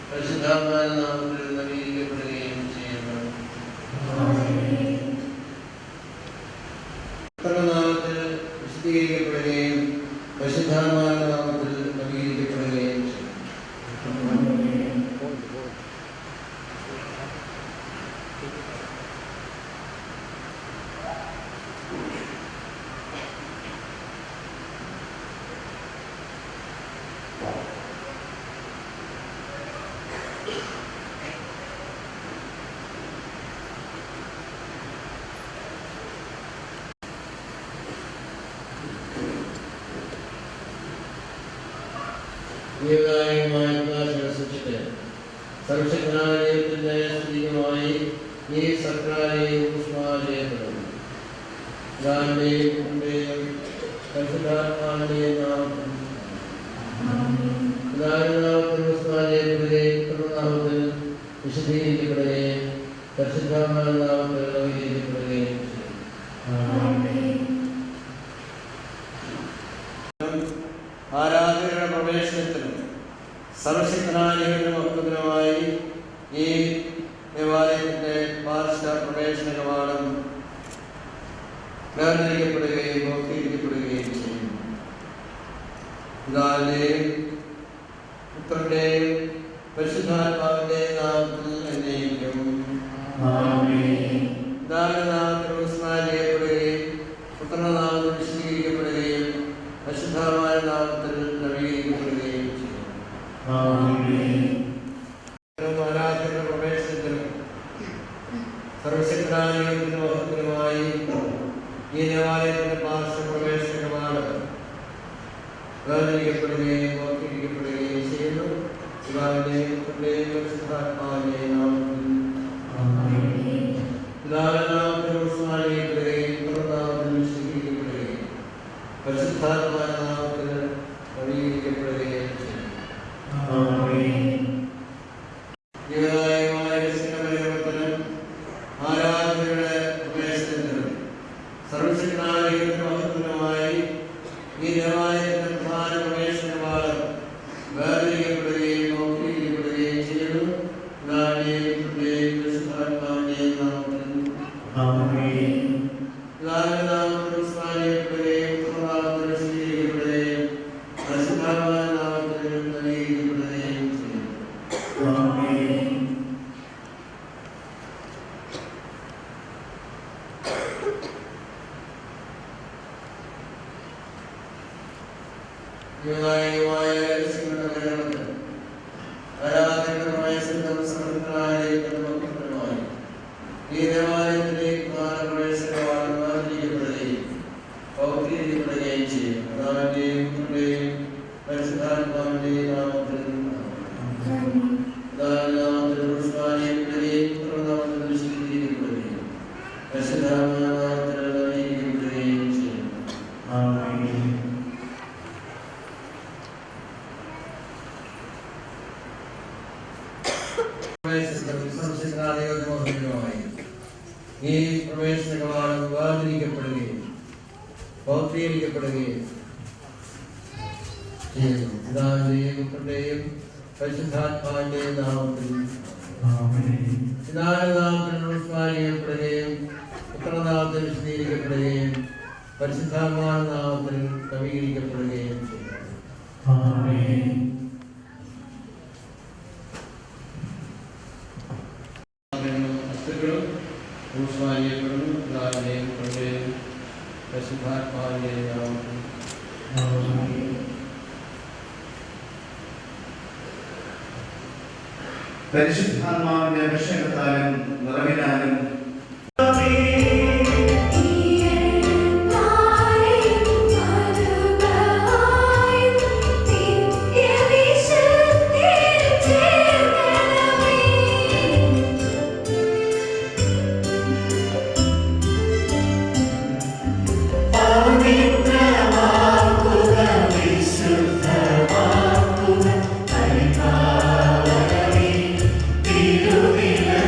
പരിശുദ്ധാത്മാവിന്റെ നാമത്തിൽ നവീകരിക്കപ്പെടുകയും ചെയ്യുന്നു. പുത്രനാമത്തിൽ വിശദീകരിക്കപ്പെടുകയും പരിശുദ്ധാത്മാവിന്റെ നാമത്തിൽ നവീകരിക്കപ്പെടുകയും ചെയ്യും. സർവശക്തനായ ദൈവത്തിന്റെ സ്തുതിയുമായി ഈ സർക്കാരെയും ചെയ്യപ്പെടുന്നു. പിതാവിന്റെയും പുത്രന്റെയും പരിശുദ്ധാത്മാവിന്റെയും നാമത്തിൽ പിതാവിന്റെ നാമത്തിൽ ചെയ്യപ്പെടുകയും പുത്രനാമത്തിൽ വിശദീകരിക്കപ്പെടുകയും പരിശുദ്ധാത്മാവിന്റെ നാമത്തിൽ നവീകരിക്കപ്പെടുകയും ചെയ്യും. ആരാധനയുടെ പ്രവേശനത്തിനും സർവശക്തനായ മഹത്വത്തിനുമായി ഈ ദേവാലയത്തിന്റെ വാർഷിക പ്രവേശന കവാടം വേർതിരിക്കപ്പെടുകയും പൗത്രീകരിക്കപ്പെടുകയും ചെയ്യും. പിതാവിന്റെയും പുത്രന്റെയും പരിശുദ്ധാത്മാവിന്റെയും നാമത്തിൽ എന്നേക്കും. പിതാവിന്റെ നാമത്തിൽ ചെയ്യപ്പെടുകയും പുത്രന്റെ നാമത്തിൽ വിശദീകരിക്കപ്പെടുകയും പരിശുദ്ധ പരിശുദ്ധമായ നാമത്തിൽ നവീകരിക്കപ്പെടുകയും ചെയ്യും. ആരാധന പ്രവേശനത്തിനും സർവശക്തനായതിനും മഹത്വനുമായി ഈ ദേവാലയത്തിന്റെ പാർശ്വ പ്രവേശനമാണ് വേർതിരിക്കപ്പെടുകയും മോചിപ്പിക്കപ്പെടുകയും ചെയ്യുന്നു. പിതാവിന്റെയും പുത്രന്റെയും പരിശുദ്ധാത്മാവിന്റെയും നാമത്തിൽ പിതാവിന്റെ നാമത്തിൽ സ്നാനപ്പെടുകയും പുത്രനാമത്തിൽ വിശുദ്ധീകരിക്കപ്പെടുകയും പരിശുദ്ധാത്മാവിന്റെ നാമത്തിൽ നവീകരിക്കപ്പെടുകയും ചെയ്യും. ജീവദായകമായ പരിവർത്തനം ആരാധനയുടെ പ്രവേശനത്തിനും സർവശക്തനായതിന്റെ മഹത്വനുമായി ഈ ദേവാലയത്തിന്റെ പ്രധാന പ്രവേശനവാദം വേർതിരിക്കപ്പെടുകയും മോചിപ്പിക്കപ്പെടുകയും ചെയ്യുന്നു. പിതാവിന്റെയും പുത്രന്റെയും പരിശുദ്ധാത്മാവിന്റെയും നാമത്തിൽ പിതാവിന്റെ നാമത്തിൽ സ്നാനപ്പെടുകയും പുത്രനാമത്തിൽ വിശുദ്ധീകരിക്കപ്പെടുകയും പരിശുദ്ധാത്മാവിന്റെ നാമത്തിൽ നവീകരിക്കപ്പെടുകയും ചെയ്യുന്നു. ജീവദായകമായ രഹസ്യങ്ങളുടെ പരിണാമത്തിൽ ആരാധനയുടെ പ്രവേശനം സമർത്ഥനായിരിക്കുന്ന മഹത്വപരമായി ഈ ദേവാലയത്തിലെ പ്രധാന പ്രവേശനമാണ് വേർതിരിക്കപ്പെടുകയും പൗത്രീകരിക്കപ്പെടുകയും ചെയ്യും. പിതാവിന്റെയും പുത്രന്റെയും പരിശുദ്ധാത്മാവിന്റെയും നാമത്തിൽ പിതാവിന്റെ നാമത്തിൽ സ്നാനപ്പെടുകയും പുത്രനാമത്തിൽ വിശുദ്ധീകരിക്കപ്പെടുകയും പരിശുദ്ധാത്മാവിന്റെ നാമത്തിൽ നവീകരിക്കപ്പെടുകയും ചെയ്യും. ഈ പ്രവേശന കവാടം വേർതിരിക്കപ്പെടുകയും പൗത്രീകരിക്കപ്പെടുകയും ചെയ്യുന്നു. പിതാവിന്റെയും പുത്രന്റെയും പരിശുദ്ധാത്മാവിന്റെയും നാമത്തിൽ പിതാവിന്റെ നാമത്തിൽ സ്നാനപ്പെടുകയും പുത്രനാമത്തിൽ വിശദീകരിക്കപ്പെടുകയും പരിശുദ്ധാത്മാവിന്റെ നാമത്തിൽ നവീകരിക്കപ്പെടുകയും ചെയ്യുന്നു. സ്നാനപ്പെടുന്നു. പിതാവിന്റെയും പുത്രന്റെയും പരിശുദ്ധാത്മാവിന്റെയും നാമത്തിൽ പരിശുദ്ധാത്മാവിന്റെ അഭിഷേകത്താലും നിറവിനാലും തിരുവിലയം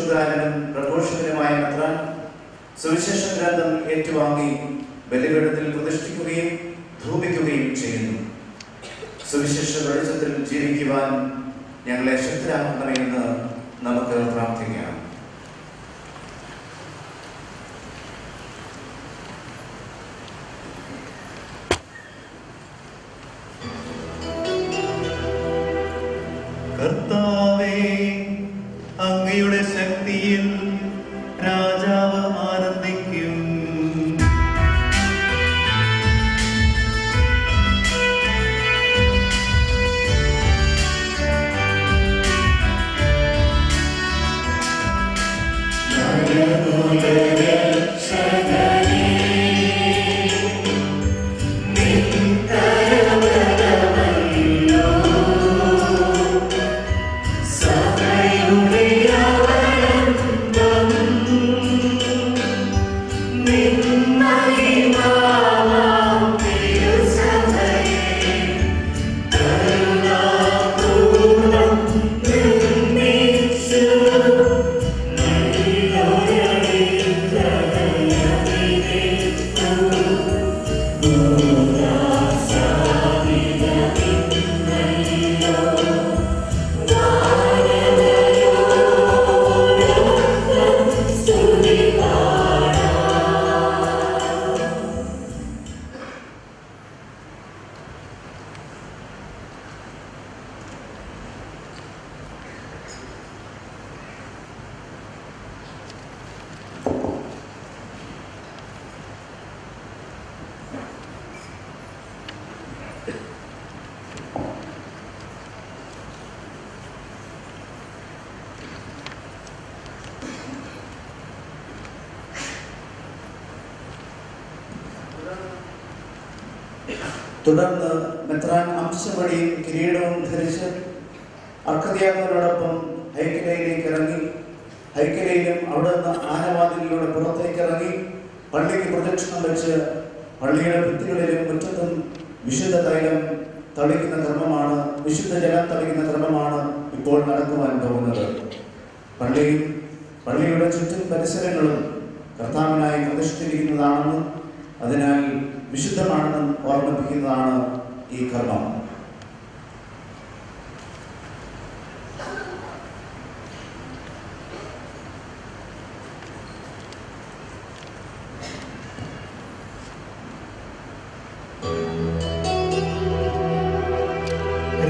ശുശ്രൂഷകാരനും പ്രഘോഷകനുമായ മെത്രാൻ സുവിശേഷ ഗ്രന്ഥം ഏറ്റുവാങ്ങി ബലിപീഠത്തിൽ പ്രതിഷ്ഠിക്കുകയും ധൂപിക്കുകയും ചെയ്യുന്നു. സുവിശേഷ വെളിച്ചത്തിൽ ജീവിക്കുവാൻ ഞങ്ങളെ ശക്തരാക്കണമെന്ന് നമുക്ക് പ്രാർത്ഥിക്കാം. കർത്താവേ, അങ്ങയുടെ ശക്തിയിൽ രാജാവ് ആനന്ദിക്കും. തുടർന്ന് മെത്രാൻ അംശവടിയും കിരീടവും ധരിച്ച് അർക്കദ്യാക്കളോടൊപ്പം ഹൈക്കലയിലേക്ക് ഇറങ്ങി ഹൈക്കലയിലും അവിടെ നിന്ന് ആനവാതിലിലൂടെ പുറത്തേക്ക് ഇറങ്ങി പള്ളിക്ക് പ്രദക്ഷിണം വെച്ച് പള്ളിയുടെ ഭിത്തികളിലും മുറ്റത്തും വിശുദ്ധ തൈലം തളിക്കുന്ന ക്രമമാണ്, വിശുദ്ധ ജലം തളിക്കുന്ന ക്രമമാണ് ഇപ്പോൾ നടക്കുവാൻ പോകുന്നത്. പള്ളിയുടെ ചുറ്റും പരിസരങ്ങളും കർത്താവിനായി പ്രതിഷ്ഠിച്ചിരിക്കുന്നതാണെന്നും അതിനാൽ വിശുദ്ധമാണെന്നും ഓർമ്മിപ്പിക്കുന്നതാണ് ഈ കർമ്മം.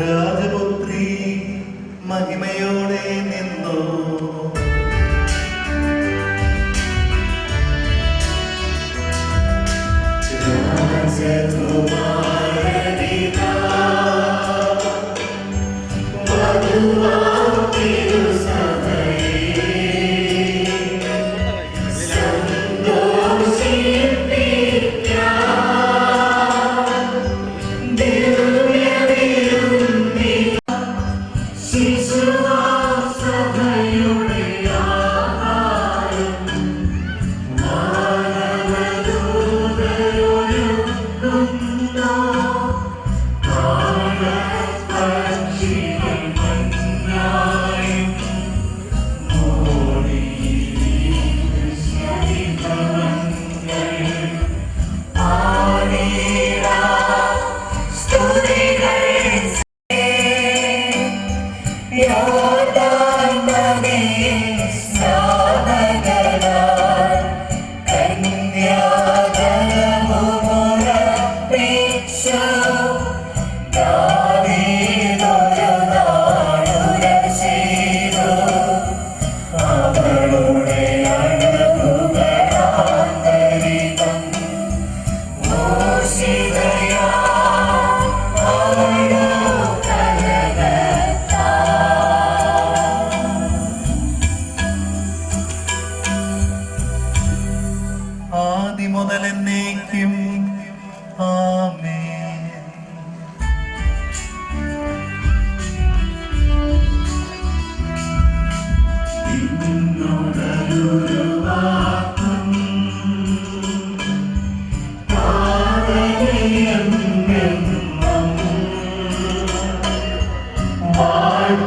രാജപുത്രി മഹിമയോടെ നിന്നു.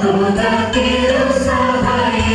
to the Tirusavai.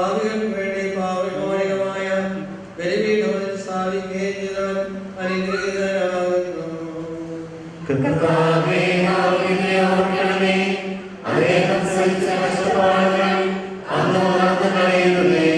പാപികൾക്ക് വേണ്ടി പാവമോചനമായ ബലിപീഠത്തിൽ സ്ഥാപിക്കുകയും ചെയ്തവൻ അനുഗ്രഹീതനാകുന്നു. കർത്താവേ, നാവിനെ ഓർക്കണമേ. അദ്ദേഹം സഹിച്ച കഷ്ടപ്പാടുകൾ അന്ന് ഓർത്ത് കളയരുതേ.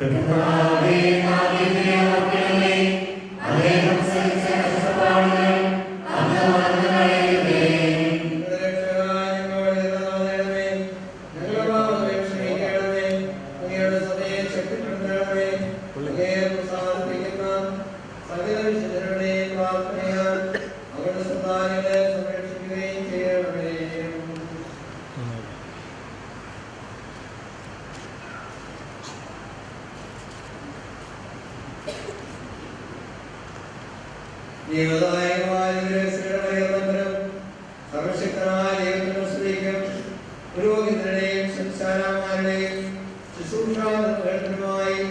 കർത്താവേ, നാവിനെ ഓർക്കണമേ. അദ്ദേഹം സഹിച്ച കഷ്ടപ്പാടുകൾ അന്ന് ഓർത്ത് കളയരുതേ. സർവശക്തനായ ദൈവത്തിനും സ്ത്രീക്കും പുരോഹിതരുടെയും സംസ്ഥാനമാരുടെയും ശുശ്രൂഷാനുമായി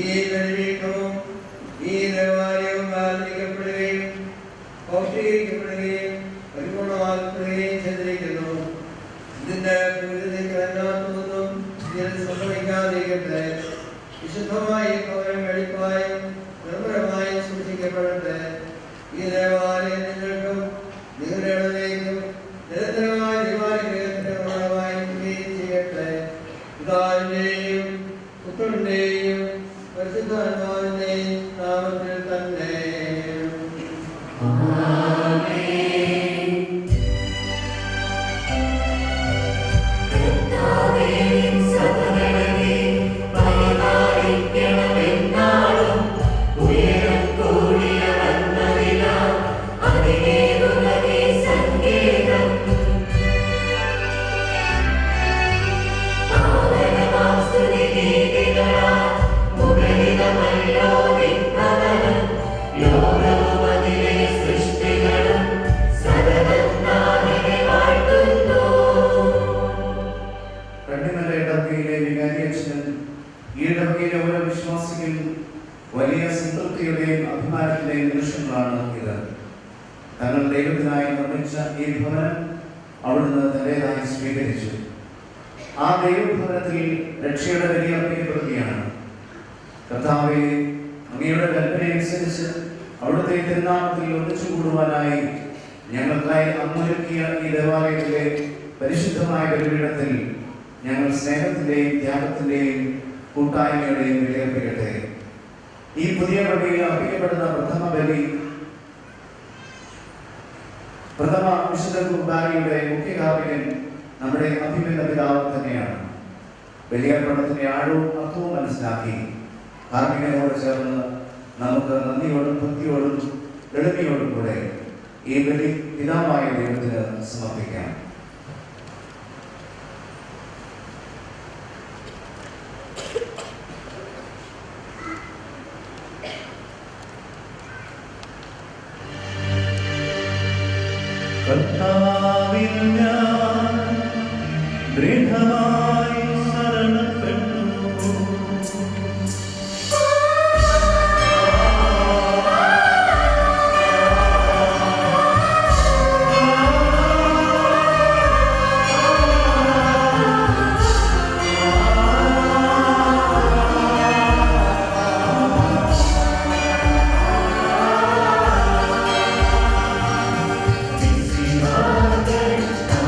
ഈ ബലിപീഠവും ഈ ദേവാലയവും ആദരിക്കപ്പെടുകയും പൗഷ്ടികരിക്കപ്പെടുകയും പരിപൂർണമാക്കപ്പെടുകയും ചെയ്തിരിക്കുന്നു. ഇതിന്റെ പൂരിതയ്ക്ക് അല്ലാത്തതൊന്നും ഇതിൽ സംഭവിക്കാതിരിക്കട്ടെ. വിശുദ്ധമായി പകരം വെളിപ്പായും നിർമ്മലമായും സൂക്ഷിക്കപ്പെടട്ടെ. ഈ ദേവാലയം നിങ്ങൾക്കും നിങ്ങളുടേക്കും നിരന്തരമായ ദൈവാനുഗ്രഹത്തിന്റെ ഉറവായിരിക്കുകയും ചെയ്യട്ടെ. പിതാവിന്റെയും പുത്രന്റെയും പരിശുദ്ധാത്മാവിന്റെയും നാമത്തിൽ തന്നെ. ഈടവകയിലെ ഓരോ വിശ്വാസിക്കും വലിയ സംതൃപ്തിയുടെയും അഭിമാനത്തിന്റെയും നിമിഷങ്ങളാണ് ഇത്. തങ്ങൾ ദൈവത്തിനായി നിർമ്മിച്ച ഈ ഭവനം അവിടുന്ന് തന്റേതായി സ്വീകരിച്ചു. ആ ദൈവഭവനത്തിൽ രക്ഷയുടെ ബലിയർപ്പിക്കപ്പെടുകയാണ്. കർത്താവേ, അങ്ങയുടെ കൽപ്പനയനുസരിച്ച് അവിടുത്തെ തിരുനാമത്തിൽ ഒന്നിച്ചു കൂടുവാനായി ഞങ്ങൾക്കായി അങ്ങൊരുക്കിയ ഈ ദേവാലയത്തിലെ പരിശുദ്ധമായ ബലിപീഠത്തിൽ ഞങ്ങൾ സ്നേഹത്തിന്റെയും ത്യാഗത്തിന്റെയും കൂട്ടായ്മയുടെയും ബലിയർപ്പിക്കട്ടെ. ഈ പുതിയ പള്ളിയിൽ അർപ്പിക്കപ്പെടുന്ന പ്രഥമ വിശുദ്ധ കുർബാനയുടെ മുഖ്യ കാർമ്മികൻ നമ്മുടെ അഭിമന്യ പിതാവ് തന്നെയാണ്. ബലിയർപ്പണത്തിന്റെ ആഴവും അർത്ഥവും മനസ്സിലാക്കി കാർമ്മികനോട് ചേർന്ന് നമുക്ക് നന്ദിയോടും ഭക്തിയോടും എളിമയോടും കൂടെ ഈ ബലി പിതാവായ ദൈവത്തിന് സമർപ്പിക്കാം. കർത്താവിൽ ഞാൻ ദൃഢമായി ശരണപ്പെട്ടു. This is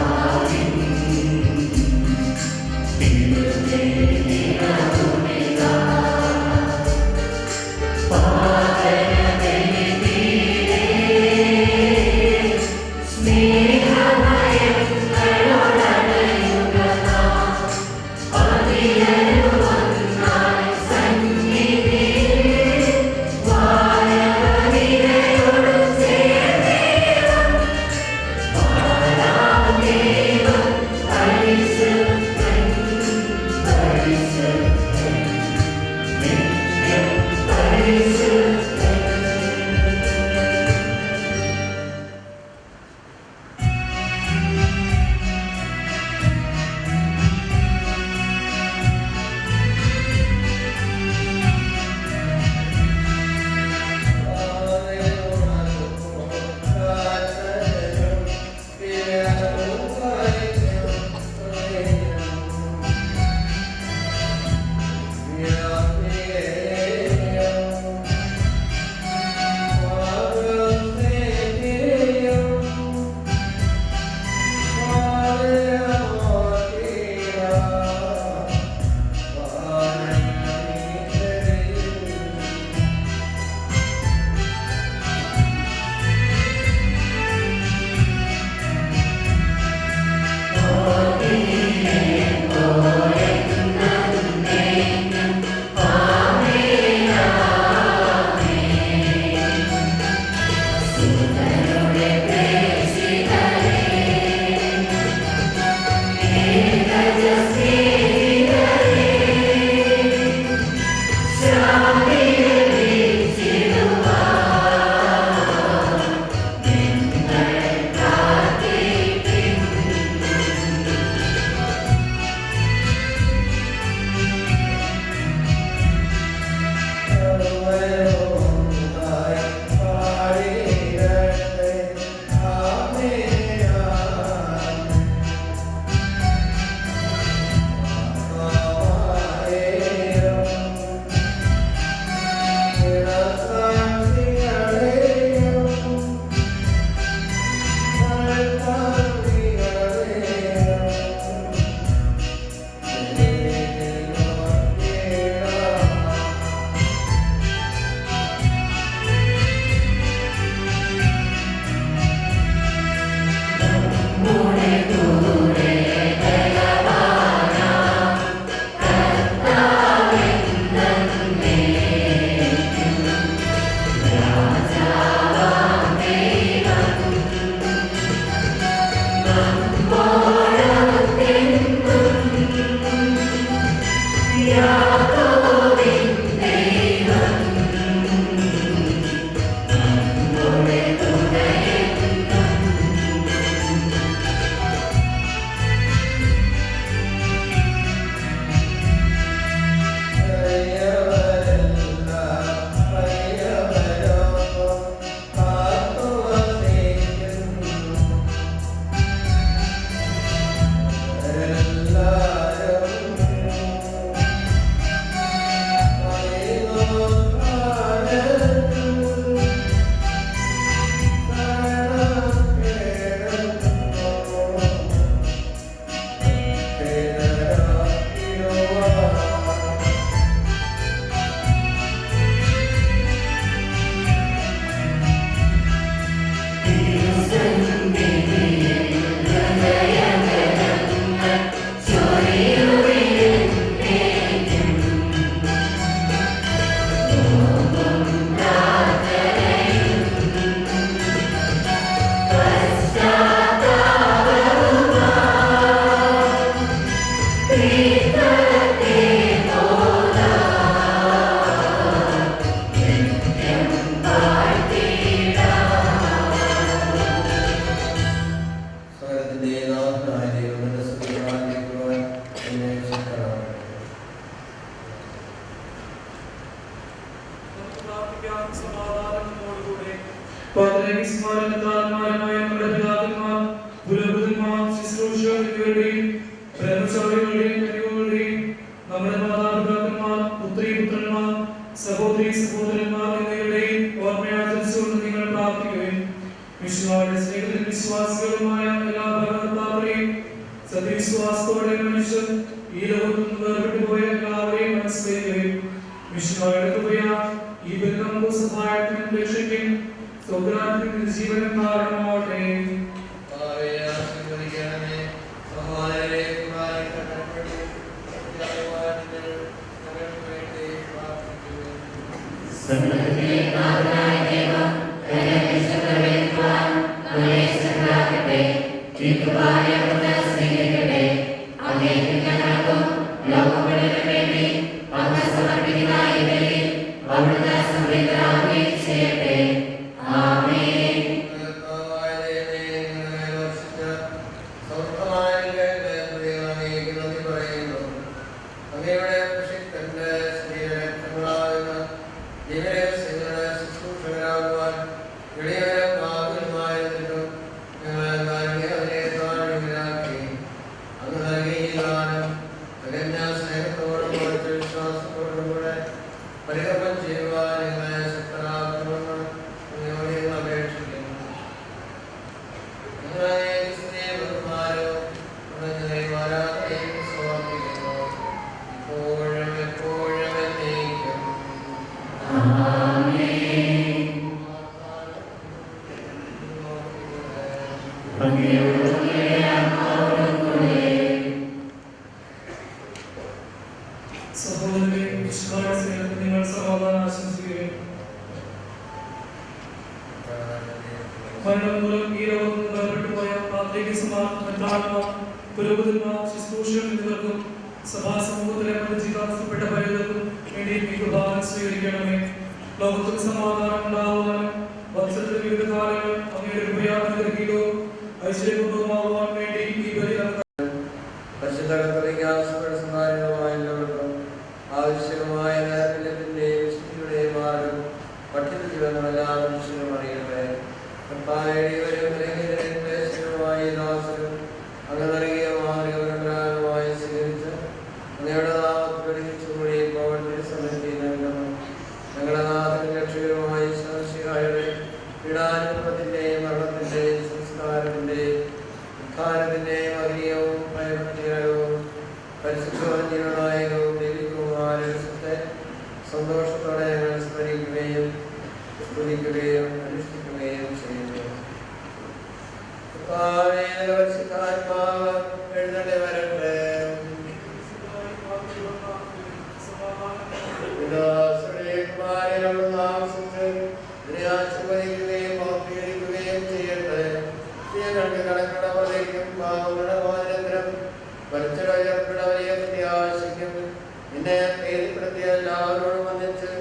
ും നിന്നെ പ്രീതിപ്പെടുത്തിയ എല്ലാവരോടും വന്നിച്ച്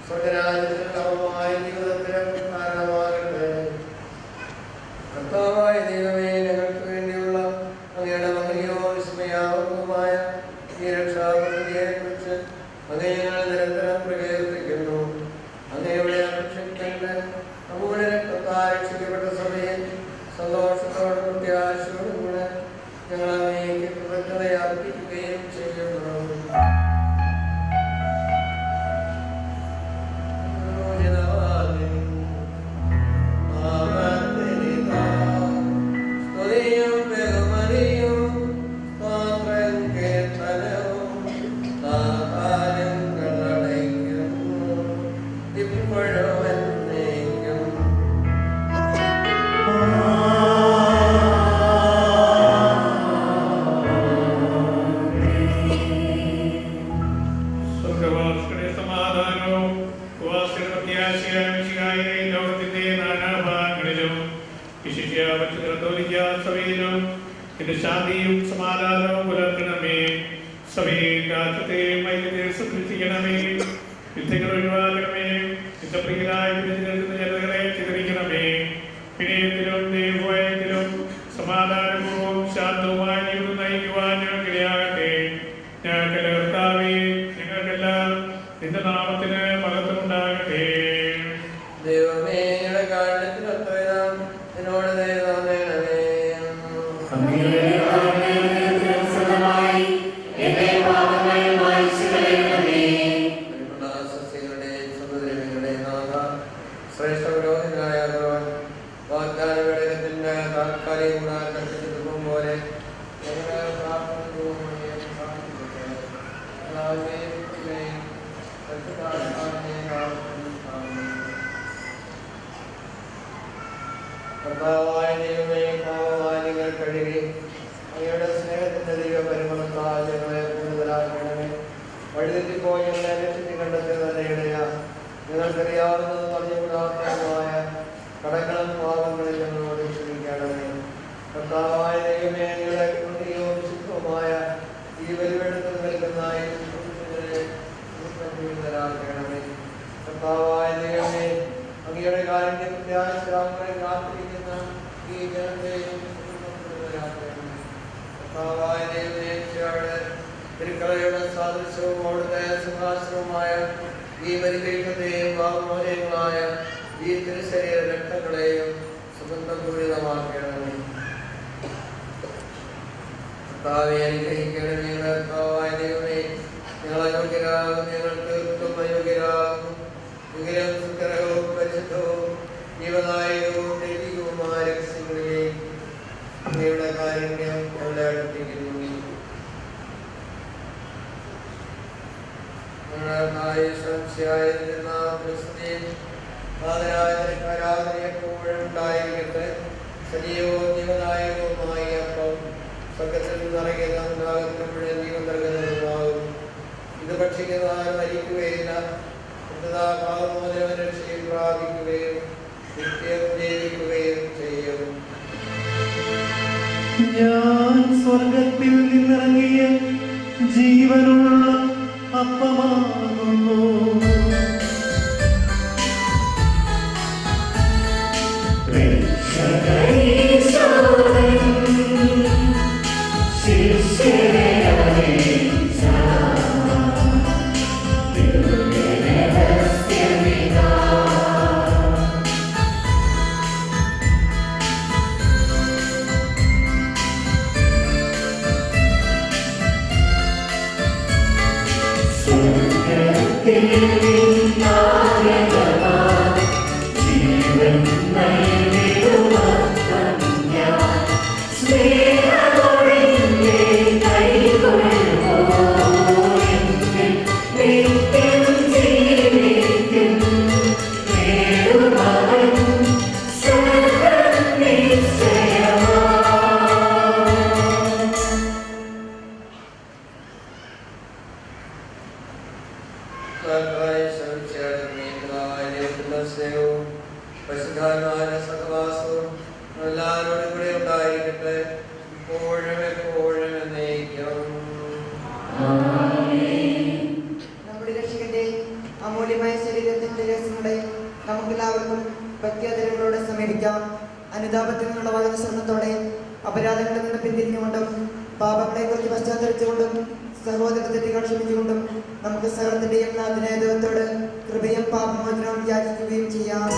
സ്വർഗരാജ്യത്തിൽ നവമായ ജീവിതത്തിന് കാരണമാകട്ടെ. കർത്താവായ ദൈവമേ, ഞങ്ങൾക്ക് വേണ്ടിയുള്ള അങ്ങയുടെ മഹനീയവും വിസ്മയാവകവുമായ ഈ രക്ഷാപദ്ധതിയെക്കുറിച്ച് അങ്ങേ ഞങ്ങൾ നിരന്തരം പ്രകീർത്തിക്കുന്നു. അങ്ങയുടെ അഭിഷിക്തന്റെ അമൂല്യ രക്തത്താൽ രക്ഷിക്കപ്പെട്ട സഭയിൽ സന്തോഷത്തോടും പ്രത്യാശയോടും കൂടെ ഞങ്ങൾ അങ്ങേക്ക് കൃതജ്ഞത അർപ്പിക്കുകയും ചെയ്യുന്നു. സ്വർഗ്ഗവാസികളുടെ സമാധാനവും ഉപവാസികളുടെ പ്രത്യാശയായ മിശിഹായെ ലോകത്തിന്റെ നാനാഭാഗങ്ങളിലും വിശിഷ്യ പരിശുദ്ധ കത്തോലിക്ക സഭയിലും എന്റെ ശാന്തിയും സമാധാനവും പുലർത്തണമേ. സഭയെ രാജ്യത്തെയും ഐക്യത്തെ സംരക്ഷിക്കണമേ. യുദ്ധങ്ങൾ ഒഴിവാക്കണമേ. യുദ്ധപ്രിയരായ വിഭജിക്കുന്ന ജനതകളെ ചിതറിക്കണമേ. വിനയത്തിലും ദൈവഭയത്തിലും സമാധാനപൂർവ്വം ശാന്തവുമായ ജീവിതം നയിക്കുവാൻ ഞങ്ങൾക്കിടയാകട്ടെ. ഞങ്ങൾക്കല്ല കർത്താവേ, ഞങ്ങൾക്കെല്ലാം നിന്റെ നാമത്തിന് മഹത്വമുണ്ടാകട്ടെ. ദൈവമേ, ഞങ്ങളുടെ കാരണത്തിനൊത്തവിധം എന്നോട് ദയ തോന്നണമേ. ശ്രേഷ്ഠ പുരോഹിതനായ വാഗ്ദാന ഘടകത്തിന്റെ താൽക്കാലിക ഗുണാകർഷിച്ചതും പോലെ ഞങ്ങളുടെ കർത്താവായ ദൈവമേ, പാപമാലികൾ കഴുകി അങ്ങയുടെ സ്നേഹത്തിന്റെ ദൈവ പരിമളത്താൽ ഞങ്ങളെ കൂടുതലാക്കണമേ. വഴിതെറ്റിപ്പോയി ഞങ്ങളെ രക്ഷിച്ച് കണ്ടെത്തി തന്നെയിടയ നിങ്ങൾക്കറിയാവുന്നതും അറിഞ്ഞുകൂടാത്തതുമായ കടങ്ങളും പാപങ്ങളിൽ ഞങ്ങളോട് ക്ഷമിക്കണമേ. കർത്താവായ ദൈവമേ, ഞങ്ങളുടെ ഹൃദയവും ശുദ്ധവുമായ ഈ ബലിപീഠത്തിൽ നിൽക്കുന്ന ണമേ. കർത്താവായ ദൈവമേ, അങ്ങയുടെ കാരുണ്യ പ്രത്യാശരാമങ്ങളെ കാത്തിരിക്കുന്ന ഈ ജനത്തെയും കർത്താവായ ദൈവമേ, തിരുക്കളയുടെ സാദൃശ്യവും അവിടുത്തെ സിംഹാസനവുമായ ഈ ബലിപീഠത്തെയും ഭാവമോചനങ്ങളായ ഈ തിരുശരീര രക്തങ്ങളെയും സുഗന്ധപൂരിതമാക്കണമേ. കർത്താവെ അനുഗ്രഹിക്കണമേ. കർത്താവായ ദൈവമേ, ഞങ്ങളെ യോഗ്യരാകും, ഞങ്ങൾ തീർത്തും അയോഗ്യരാകും. എങ്കിലും സുഗ്രഹവും പരിശുദ്ധവും ജീവദായകവും ദൈവികവുമായ രഹസ്യങ്ങളിലേക്ക് അങ്ങയുടെ കാരുണ്യം ഞങ്ങളെ അടുപ്പിക്കുന്നു. ആരാധനയെപ്പോഴും ഉണ്ടായിരിക്കട്ടെ. സജീവവും ജീവദായകവുമായ അപ്പം സ്വർഗ്ഗത്തിൽ നിറയുന്നവനാകുമ്പോഴേ ജീവൻ നൽകുന്നതുമാകും. ഇത് ഭക്ഷിക്കുന്നവർ മരിക്കുകയില്ല, പാപമോചനം രക്ഷയും പ്രാപിക്കുകയും നിത്യം ജീവിക്കുകയും ചെയ്യും. ഞാൻ സ്വർഗത്തിൽ നിന്നിറങ്ങിയ ജീവനുള്ള അപ്പമാകുന്നു. Christ പിന്തിരിഞ്ഞുകൊണ്ടും പാപങ്ങളെ കുറിച്ച് പശ്ചാത്തലിച്ചുകൊണ്ടും സഹോദര തെറ്റുകൾ ക്ഷമിച്ചുകൊണ്ടും നമുക്ക് സകലത്തിന്റെയും നാഥനായ ദൈവത്തോട് കൃപയും പാപമോചനവും യാചിക്കുകയും ചെയ്യാം.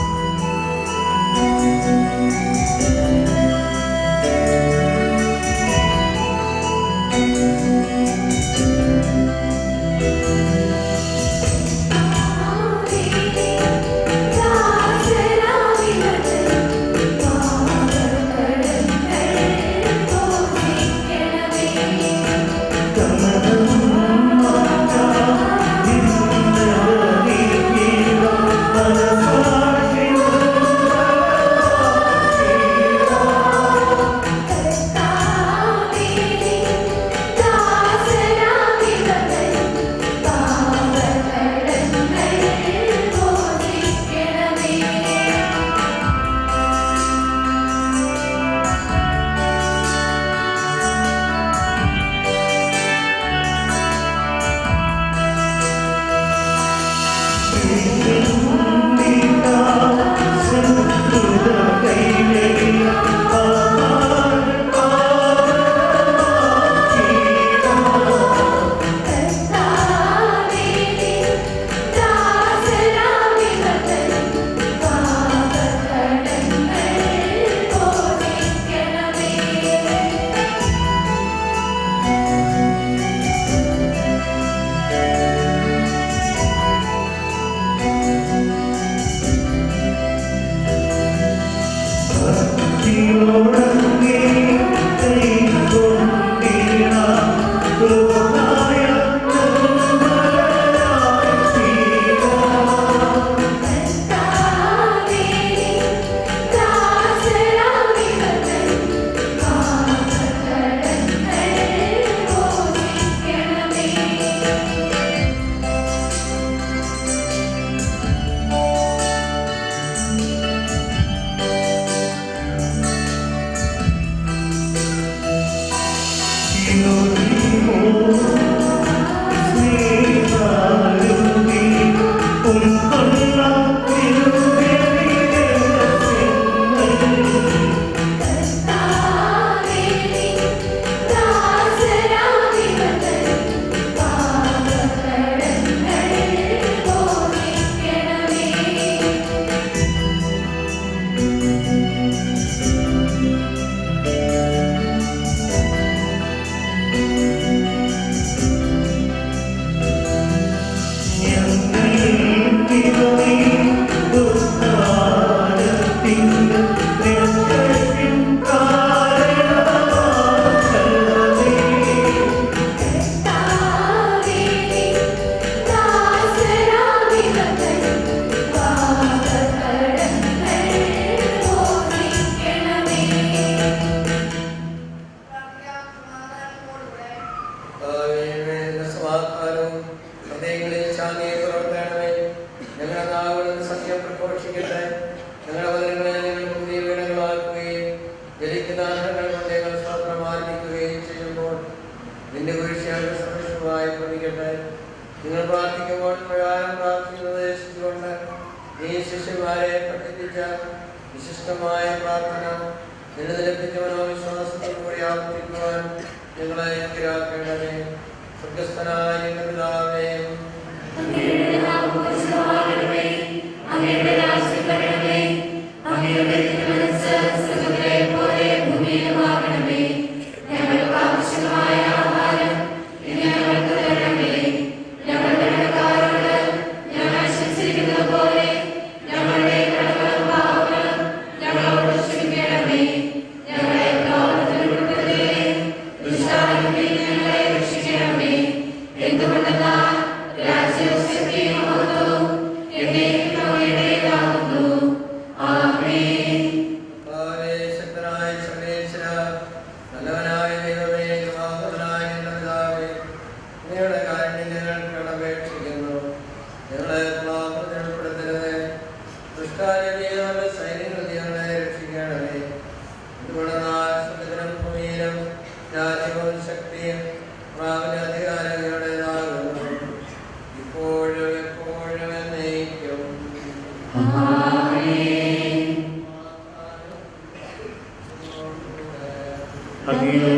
Amen.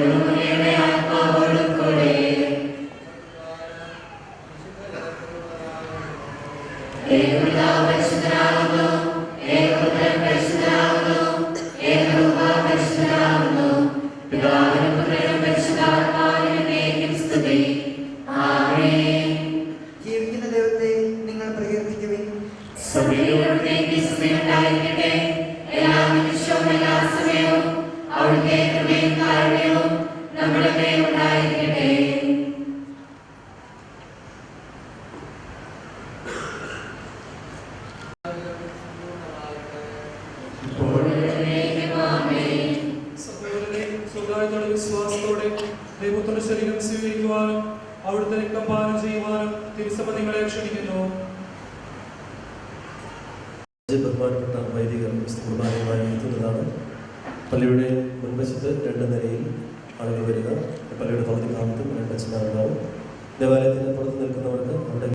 ജീവിക്കുന്ന ദൈവത്തെ നിങ്ങൾ പ്രകീർത്തിക്കുവിൻ. സഹോദരനെ സ്വകാര്യതയുടെ വിശ്വാസത്തോടെ ദൈവത്തിന്റെ ശരീരം സ്വീകരിക്കുവാനും അവിടുത്തെ രക്തം പാനം ചെയ്യുവാനും തിരുസഭ നിങ്ങളെ ക്ഷണിക്കുന്നു. ബഹുമാനപ്പെട്ട വൈദികർ കുർബാനയുമായി എത്തുന്നതാണ്. പള്ളിയുടെ മുൻവശത്ത് 2 നിലയിൽ ആളുകൾ വരിക. പള്ളിയുടെ പകുതി ഭാഗത്തും 2 അച്ഛന്മാരുണ്ടാവും. ദേവാലയത്തിന് പുറത്ത് നിൽക്കുന്നവർക്ക് അവിടെ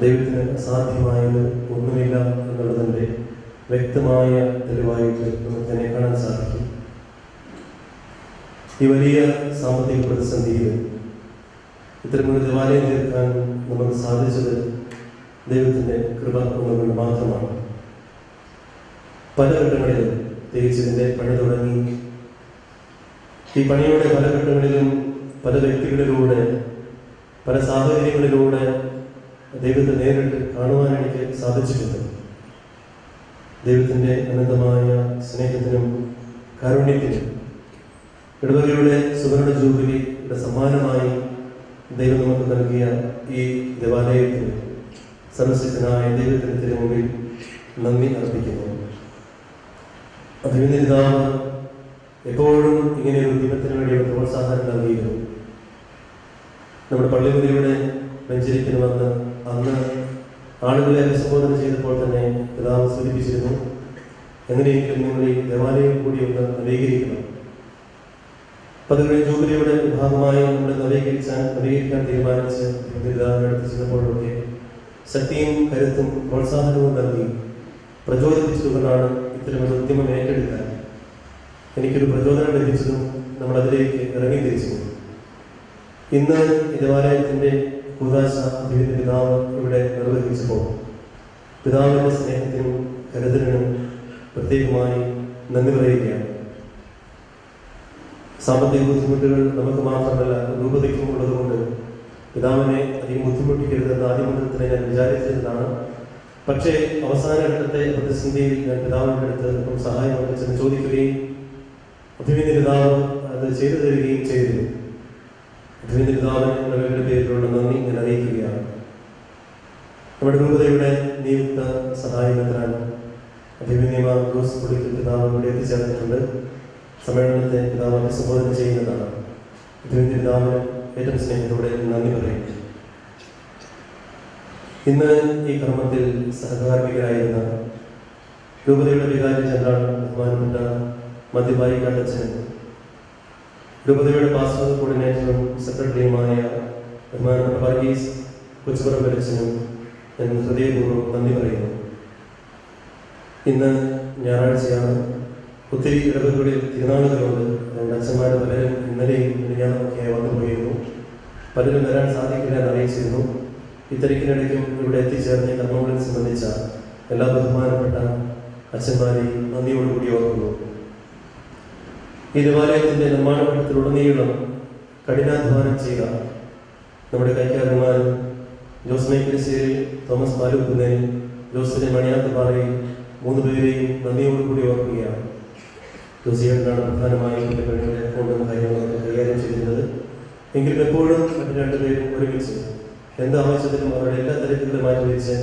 ദൈവത്തിന് അസാധ്യമായത് ഒന്നുമില്ല എന്നുള്ളതിൻ്റെ വ്യക്തമായ തെളിവായിട്ട് നമുക്ക് തന്നെ കാണാൻ സാധിക്കും. ഈ വലിയ സാമ്പത്തിക പ്രതിസന്ധിയിൽ ഇത്തരമൊരു ദേവാലയം തീർക്കാൻ നമുക്ക് സാധിച്ചത് ദൈവത്തിൻ്റെ കൃപ എന്നുകൊണ്ട് മാത്രമാണ്. പല ഘട്ടങ്ങളിലും പ്രത്യേകിച്ചതിൻ്റെ പണി തുടങ്ങി ഈ പണിയുടെ പല ഘട്ടങ്ങളിലും പല വ്യക്തികളിലൂടെ പല സാഹചര്യങ്ങളിലൂടെ ദൈവത്തെ നേരിട്ട് കാണുവാൻ എനിക്ക് സാധിച്ചിട്ടുണ്ട്. ദൈവത്തിൻ്റെ അനന്തമായ സ്നേഹത്തിനും കാരുണ്യത്തിനും ഇടവകയുടെ സുവർണ ജൂബിലിയുടെ സമ്മാനമായി ദൈവം നമുക്ക് നൽകിയ ഈ ദേവാലയത്തിന് സർവശക്തനായ ദൈവത്തിൻ്റെ തിരുമുമ്പിൽ നന്ദി അർപ്പിക്കുന്നു. അഭിനന്ദിതാവ് എപ്പോഴും ഇങ്ങനെ ഒരു ഉദ്യമത്തിന് വേണ്ടിയുള്ള പ്രോത്സാഹനം നൽകിയിരുന്നു. നമ്മുടെ പള്ളിമുറിയുടെ വെഞ്ചരിക്കണമെന്ന് അന്ന് ആളുകളെ അഭിസംബോധന ചെയ്തപ്പോൾ തന്നെ പിതാവ് സൂചിപ്പിച്ചിരുന്നു, എങ്ങനെയെങ്കിലും നിങ്ങൾ ഈ ദേവാലയം കൂടി ഒന്ന് നവീകരിക്കണം. 15 ജൂബിലിയുടെ ഭാഗമായി നമ്മൾ നവീകരിക്കാൻ തീരുമാനിച്ച് പിതാവിനെ അടുത്ത് ചെന്നപ്പോഴൊക്കെ ശക്തിയും കരുത്തും പ്രോത്സാഹനവും നൽകി പ്രചോദിപ്പിച്ചതുകൊണ്ടാണ് ഇത്തരമൊരു ഉദ്യമം ഏറ്റെടുക്കാൻ എനിക്കൊരു പ്രചോദനം ലഭിച്ചതും നമ്മളതിലേക്ക് ഇറങ്ങി തിരിച്ചു. ഇന്ന് ഈ ദേവാലയത്തിൻ്റെ കൂദാശ ദൈവത്തിൻ്റെ പിതാവ് ഇവിടെ നിർവഹിച്ചപ്പോൾ പിതാവിൻ്റെ സ്നേഹത്തിനും കരുതലിനും പ്രത്യേകമായി നന്ദി പറയുകയാണ്. സാമ്പത്തിക ബുദ്ധിമുട്ടുകൾ നമുക്ക് മാത്രമല്ല രൂപതയ്ക്കും ഉള്ളതുകൊണ്ട് പിതാവിനെ അധികം ബുദ്ധിമുട്ടിക്കരുതെന്ന് ആദ്യ മുതൽ ഞാൻ വിചാരിച്ചിരുന്നതാണ്. പക്ഷേ അവസാന ഘട്ടത്തെ പ്രതിസന്ധിയിൽ ഞാൻ പിതാവിൻ്റെ അടുത്ത് സഹായം ചെന്ന് ചോദിക്കുകയും അഭിനന്ദ പിതാവ് അത് ചെയ്തു തരികയും ചെയ്തിരുന്നു. അഭിനന്ദ പിതാവിന്റെ പേരിലുള്ള നന്ദി ഞാൻ അറിയിക്കുകയാണ്. നമ്മുടെ രൂപതയുടെ നിയുക്ത സഹായകത്തിനാണ് അഭിമന്യമാർ ജോസ് പുളിക്കൽ പിതാവ് ഇവിടെ എത്തിച്ചേർന്നിട്ടുണ്ട്. സമ്മേളനത്തെ പിതാവ് അഭിസംബോധന ചെയ്യുന്നതാണ്. അഭിനന്ദ പിതാവിന് ഏറ്റവും സ്നേഹത്തോടെ നന്ദി പറയുന്നു. ഇന്ന് ഈ ക്രമത്തിൽ സഹകാർമ്മികരായിരുന്ന രൂപതയുടെ വികാരി ജനറൽ ബഹുമാനപ്പെട്ട മധ്യഭായി കാട്ടച്ചനും രൂപതയുടെ പാസ്റ്റർ കോർഡിനേറ്ററും സെക്രട്ടറിയുമായ ബഹുമാനപ്പെട്ട വർഗീസ് കൊച്ചുപുറമ്പരച്ചനും ഞാൻ ഹൃദയപൂർവ്വം നന്ദി പറയുന്നു. ഇന്ന് ഞായറാഴ്ചയാണ്. ഒത്തിരി ഇടവകളിൽ തിരുനാളുകളുണ്ട്. അതുകൊണ്ട് അച്ഛന്മാർ പലരും ഇന്നലെയും ഞാനൊക്കെ വന്നു പോയിരുന്നു. പലരും വരാൻ സാധിക്കില്ല എന്ന് അറിയിച്ചിരുന്നു. ഇത്തരക്കിനിടയ്ക്കും ഇവിടെ എത്തിച്ചേർന്ന് കർമ്മങ്ങളെ സംബന്ധിച്ച എല്ലാ ബഹുമാനപ്പെട്ട അച്ഛന്മാരെയും നന്ദിയോടുകൂടി ഓർക്കുന്നു. ഈ ദേവാലയത്തിൻ്റെ നിർമ്മാണഘട്ടത്തിലുടനീളം കഠിനാധ്വാനം ചെയ്ത നമ്മുടെ കൈക്കാരന്മാരും ജോസ് മൈക്കിളിശ്ശേരി, തോമസ് പാലൂക്കുന്നേൽ, ജോസിനെ മണിയാത്തുപാറയിൽ 3 പേരെയും നന്ദിയോടുകൂടി ഓർക്കുകയാണ്. ജോസിയേട്ടനാണ് പ്രധാനമായും കുട്ടികളുടെ അക്കൗണ്ടും കാര്യങ്ങളൊക്കെ കൈകാര്യം ചെയ്തിരുന്നത്. എങ്കിലും എപ്പോഴും മറ്റു 2 പേരും ഒരുമിച്ച് എന്ത് ആവശ്യത്തിനും അവരുടെ എല്ലാ തിരക്കുകളും മാറ്റി വെച്ച്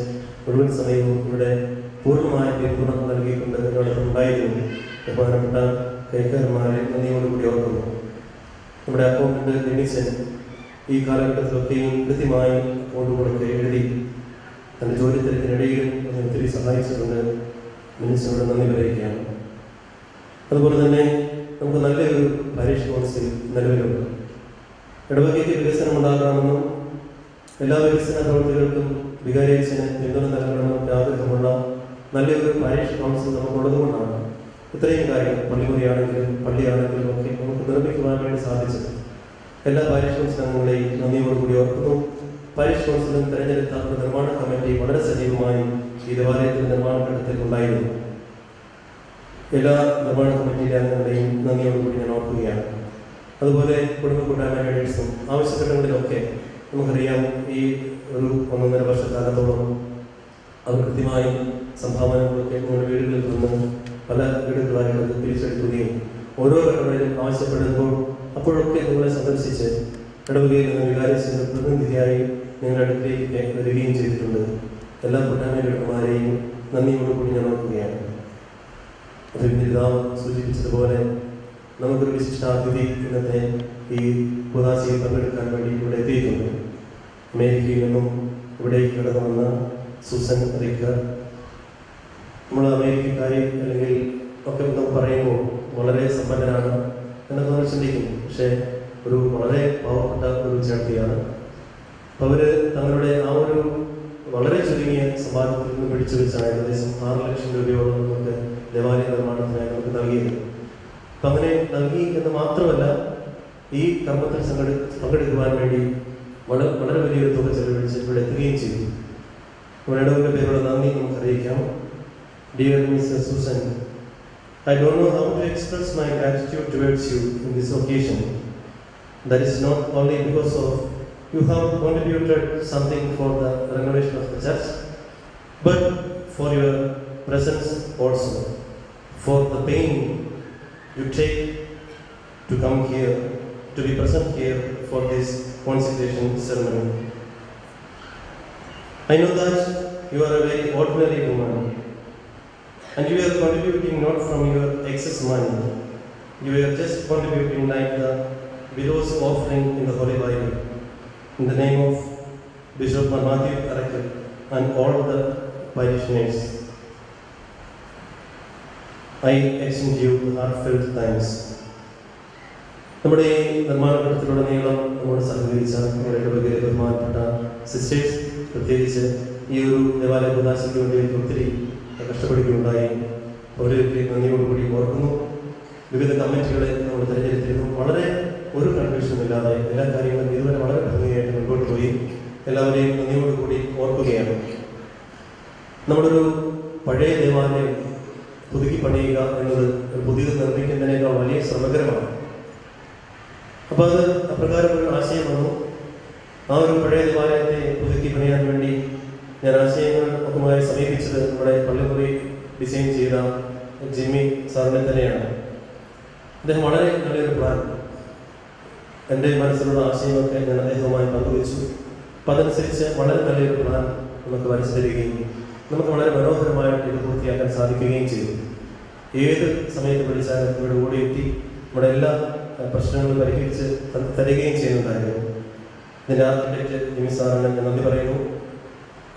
മുഴുവൻ സമയവും ഇവിടെ പൂർണ്ണമായ പിന്തുണ നൽകിയിട്ടുണ്ട് എന്നോടൊപ്പം ഉണ്ടായിരുന്നു. ബഹുമാനപ്പെട്ട കൈക്കാരന്മാരെ നന്ദിയോടുകൂടി ഓർക്കുന്നു. നമ്മുടെ അക്കൗണ്ടന്റ് ലിമിസൻ ഈ കാലഘട്ടത്തിലൊക്കെയും കൃത്യമായി അക്കൗണ്ടുകളൊക്കെ എഴുതി തൻ്റെ ജോലി തിരക്കിനിടയിലും ഒത്തിരി സഹായിച്ചിട്ടുണ്ട്. മിനിസ്റ്ററോട് നന്ദി പറയുകയാണ്. അതുപോലെ തന്നെ നമുക്ക് നല്ലൊരു പാരിഷ് കൗൺസിൽ നിലവിലുണ്ട്. ഇടവകയ്ക്ക് വികസനം ഉണ്ടാകണമെന്നും എല്ലാ വികസന പ്രവർത്തികൾക്കും വികാരിയച്ഛന് പിന്തുണ നൽകണമെന്നും ആഗ്രഹമുള്ള നല്ലൊരു പാരിഷ് കൗൺസിൽ നമുക്കുള്ളതുകൊണ്ടാണ് ഇത്രയും കാര്യങ്ങൾ പള്ളിമുറിയാണെങ്കിലും പള്ളിയാണെങ്കിലും ഒക്കെ നമുക്ക് നിർമ്മിക്കുവാൻ വേണ്ടി സാധിച്ചത്. എല്ലാ പാരിഷ് കൗൺസിൽ അംഗങ്ങളെയും നന്ദിയോടുകൂടി ഓർക്കുന്നു. പാരിഷ് കൗൺസിലും തെരഞ്ഞെടുത്ത നിർമ്മാണ കമ്മിറ്റി വളരെ സജീവമായി ഈ ദേവാലയത്തിന്റെ നിർമ്മാണ ഘട്ടത്തിൽ ഉണ്ടായിരുന്നു. എല്ലാ നിർമ്മാണ കമ്മിറ്റിയിലെ അംഗങ്ങളെയും നന്ദിയോടുകൂടി ഞാൻ ഓർക്കുകയാണ്. അതുപോലെ കുടുംബ കൂട്ടായ്മ ലീഡേഴ്സും ആവശ്യഘട്ടങ്ങളിലൊക്കെ നമുക്കറിയാം ഈ ഒരു 1.5 വർഷക്കാലത്തോളം അവർ കൃത്യമായി സംഭാവനകളൊക്കെ നമ്മുടെ വീടുകളിൽ നിന്ന് പല വീടുകളായിട്ട് തിരിച്ചെടുക്കുകയും ഓരോ ഘട്ടങ്ങളിലും ആവശ്യപ്പെടുമ്പോൾ അപ്പോഴൊക്കെ നിങ്ങളെ സന്ദർശിച്ച് ഇടവകയിൽ നിന്ന് വികാരിച്ചതിന് പ്രതിനിധിയായി നിങ്ങളുടെ അടുത്തേക്ക് വരികയും ചെയ്തിട്ടുണ്ട്. എല്ലാ കൂട്ടായ്മമാരെയും നന്ദിയോടുകൂടി ഞാൻ ഓർക്കുകയാണ്. പിതാവ് സൂചിപ്പിച്ചതുപോലെ നമുക്കൊരു വിശിഷ്ടാതിഥി ഇന്നത്തെ ഈ ഉദാസിയിൽ പങ്കെടുക്കാൻ വേണ്ടി ഇവിടെ എത്തിയിട്ടുണ്ട്. അമേരിക്കയിൽ നിന്നും ഇവിടേക്ക് കടന്നു വന്ന സൂസൻ റിക്കർ. നമ്മൾ അമേരിക്കക്കാരി അല്ലെങ്കിൽ ഒക്കെ നമുക്ക് പറയുമ്പോൾ വളരെ സമ്പന്നരാണ് എന്നൊക്കെ നമ്മൾ ചിന്തിക്കും. പക്ഷേ ഒരു വളരെ പാവപ്പെട്ട ഒരു വിദ്യാർത്ഥിയാണ്. അപ്പോൾ അവർ തങ്ങളുടെ ആ ഒരു വളരെ ചുരുങ്ങിയ സമ്പാദത്തിൽ നിന്ന് പിടിച്ചു വെച്ചാണ് ഏകദേശം 6 ലക്ഷം രൂപയോളം നമുക്ക് ദേവാലയ നിർമ്മാണത്തിനായി നമുക്ക് നൽകിയത്. അപ്പം അങ്ങനെ നൽകി എന്ന് മാത്രമല്ല, ഈ കർമ്മത്തിൽ പങ്കെടുക്കുവാൻ വേണ്ടി വളരെ വലിയൊരു തുക ചെലവഴിച്ച് ഇവിടെ എത്തുകയും ചെയ്തു. നമ്മുടെ ഇടവക പേരുടെ നന്ദി നമുക്ക് അറിയിക്കാം. Dear Mrs. Susan, I don't know how to express my gratitude towards you in this occasion. That is not only because of you have contributed something for the renovation of the church, but for your presence also, for the pain you take to come here, to be present here for this consecration ceremony. I know that you are a very ordinary woman, and you are contributing not from your excess money. You are just contributing like the widow's offering in the Holy Bible. In the name of Bishop Matthew Arakkal and all the parishioners, I extend you heartfelt thanks. നമ്മുടെ ഈ നിർമ്മാണത്തിലുടനീളം നമ്മോട് സഹകരിച്ച നമ്മുടെ ഇടവകയിലെ ബഹുമാനപ്പെട്ട sisters, പ്രത്യേകിച്ച് ഈ ഒരു ദേവാലയ പ്രകാശയ്ക്ക് വേണ്ടി ഒത്തിരി കഷ്ടപ്പെടുകയുണ്ടായി. അവരൊക്കെ നന്ദിയോടുകൂടി ഓർക്കുന്നു. വിവിധ കമ്മിറ്റികളെ നമ്മൾ തിരഞ്ഞെടുത്തിരുന്നു. വളരെ ഒരു കൺഫ്യൂഷനും ഇല്ലാതെ എല്ലാ കാര്യങ്ങളും ഇതുവരെ വളരെ ഭംഗിയായിട്ട് മുൻപോട്ട് പോയി. എല്ലാവരെയും നന്ദിയോടുകൂടി ഓർക്കുകയാണ്. നമ്മളൊരു പഴയ ദേവാലയം പുതുക്കി പണിയുക എന്നത് ഒരു പുതിയത് നിർമ്മിക്കുന്നതിനേക്കാൾ വലിയ ശ്രമകരമാണ്. അപ്പോൾ അത് അപ്രകാരം ഒരു ആശയം വന്നു. ആ ഒരു പഴയ ദേവാലയത്തെ പുതുക്കി പണിയാൻ വേണ്ടി ഞാൻ ആശയങ്ങൾ ഒക്കെമായി സമീപിച്ചത് നമ്മുടെ പള്ളിമുറി ഡിസൈൻ ചെയ്ത ജിമ്മി സാറിനെ തന്നെയാണ്. അദ്ദേഹം വളരെ നല്ലൊരു പ്ലാൻ, എൻ്റെ മനസ്സിലുള്ള ആശയമൊക്കെ ഞാൻ അദ്ദേഹവുമായി പങ്കുവച്ചു. അപ്പം അതനുസരിച്ച് വളരെ നല്ലൊരു പ്ലാൻ നമുക്ക് വരച്ചു തരികയും നമുക്ക് വളരെ മനോഹരമായിട്ട് ഇത് പൂർത്തിയാക്കാൻ സാധിക്കുകയും ചെയ്തു. ഏത് സമയത്ത് വിളിച്ചാലും ഇവിടെ ഓടിയെത്തി നമ്മുടെ എല്ലാ പ്രശ്നങ്ങളും പരിഹരിച്ച് തരികയും ചെയ്യുന്നുണ്ടായിരുന്നു. ഇതിൻ്റെ ആർക്കിടെക്ട് ജിമ്മി സാറിന് ഞാൻ നന്ദി പറയുന്നു.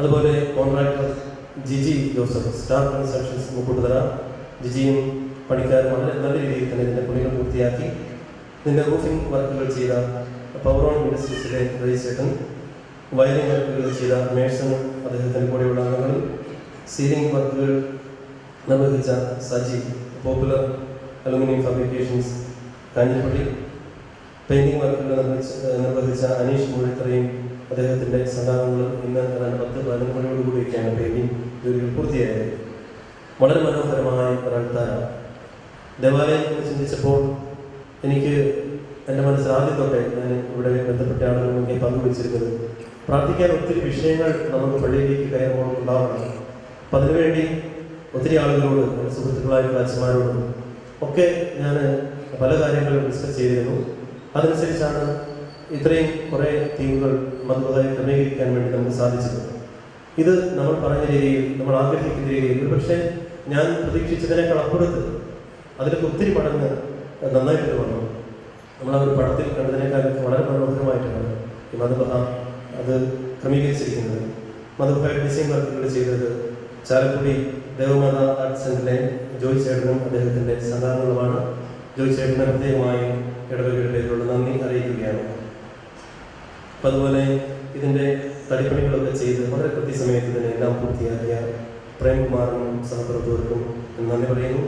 അതുപോലെ contractor Jiji Joseph, star constructions Mukkoottuthara, ജിജിയും പണിക്കാരും വളരെ നല്ല രീതിയിൽ തന്നെ ഇതിൻ്റെ പണികൾ പൂർത്തിയാക്കി. ഇതിൻ്റെ റൂഫിംഗ് വർക്കുകൾ ചെയ്ത പവർ ഓൺ ഇൻഡസ്ട്രീസിലെ രജിസ്റ്റേഷൻ, വയറിംഗ് വർക്കുകൾ ചെയ്ത മേഴ്സണും അദ്ദേഹത്തിൻ്റെ കൂടെയുള്ള അംഗങ്ങളും, സീലിംഗ് വർക്കുകൾ നിർവഹിച്ച Saji, popular aluminium fabrications Kanjirappally, painting വർക്കുകൾ നിർവഹിച്ച അനീഷ് മൂഴിത്തറയും അദ്ദേഹത്തിൻ്റെ സംഘാംഗങ്ങളും ഇന്ന് ഏതാണ്ട് 10-11 മണിയോടുകൂടിയൊക്കെയാണ് പെയിൻറ്റിംഗ് ജോലികൾ പൂർത്തിയായത്. വളരെ മനോഹരമായ ഒരൾത്താര. ദേവാലയത്തെക്കുറിച്ച് ചിന്തിച്ചപ്പോൾ എനിക്ക് എൻ്റെ മനസ്സിൽ ആദ്യം തൊട്ടേ ഞാൻ ഇവിടെ ബന്ധപ്പെട്ട ആളുകളുമായി പങ്കുവച്ചിരുന്നത്, പ്രാർത്ഥിക്കാൻ ഒത്തിരി വിഷയങ്ങൾ നമുക്ക് പള്ളിയിലേക്ക് കയറുമ്പോൾ ഉണ്ടാവണം. അപ്പം അതിനുവേണ്ടി ഒത്തിരി ആളുകളോട്, സുഹൃത്തുക്കളായിട്ടുള്ള അച്ഛന്മാരോടും ഒക്കെ ഞാൻ പല കാര്യങ്ങളും ഡിസ്കസ് ചെയ്തിരുന്നു. അതനുസരിച്ചാണ് ഇത്രയും കുറേ തീമുകൾ മതപരമായി ക്രമീകരിക്കാൻ വേണ്ടി നമുക്ക് സാധിച്ചത്. ഇത് നമ്മൾ പറഞ്ഞ രീതിയിൽ, നമ്മൾ ആഗ്രഹിക്കുന്ന രീതിയിൽ, പക്ഷേ ഞാൻ പ്രതീക്ഷിച്ചതിനേക്കാൾ അപ്പുറത്ത് അതിലൊക്കെ ഒത്തിരി മടങ്ങ് നന്നായിട്ട് വന്നു. നമ്മൾ ആ ഒരു പടത്തിൽ കണ്ടതിനേക്കാൾ വളരെ മനോഹരമായിട്ടാണ് ഈ മതബഹ അത് ക്രമീകരിച്ചിരിക്കുന്നത്. മതബഹ ഡിസൈൻ വർക്കുകൾ ചെയ്തത് ചാലക്കുടി ദേവമാത ആർട്സ് സെന്ററിലെ ജോയ് ചേട്ടനും അദ്ദേഹത്തിൻ്റെ സംഘാംഗങ്ങളുമാണ്. ജോയ് ചേട്ടന് പ്രത്യേകമായി ഇടവകയുടെ പേരിലുള്ള നന്ദി അറിയിക്കുകയാണ്. അപ്പം അതുപോലെ ഇതിൻ്റെ തടിപ്പണികളൊക്കെ ചെയ്ത് വളരെ കൃത്യസമയത്ത് ഇതിനെ എല്ലാം പൂർത്തിയാക്കിയ പ്രേംകുമാറിനും സഹപ്രവർത്തകർക്കും നന്ദി പറയുന്നു.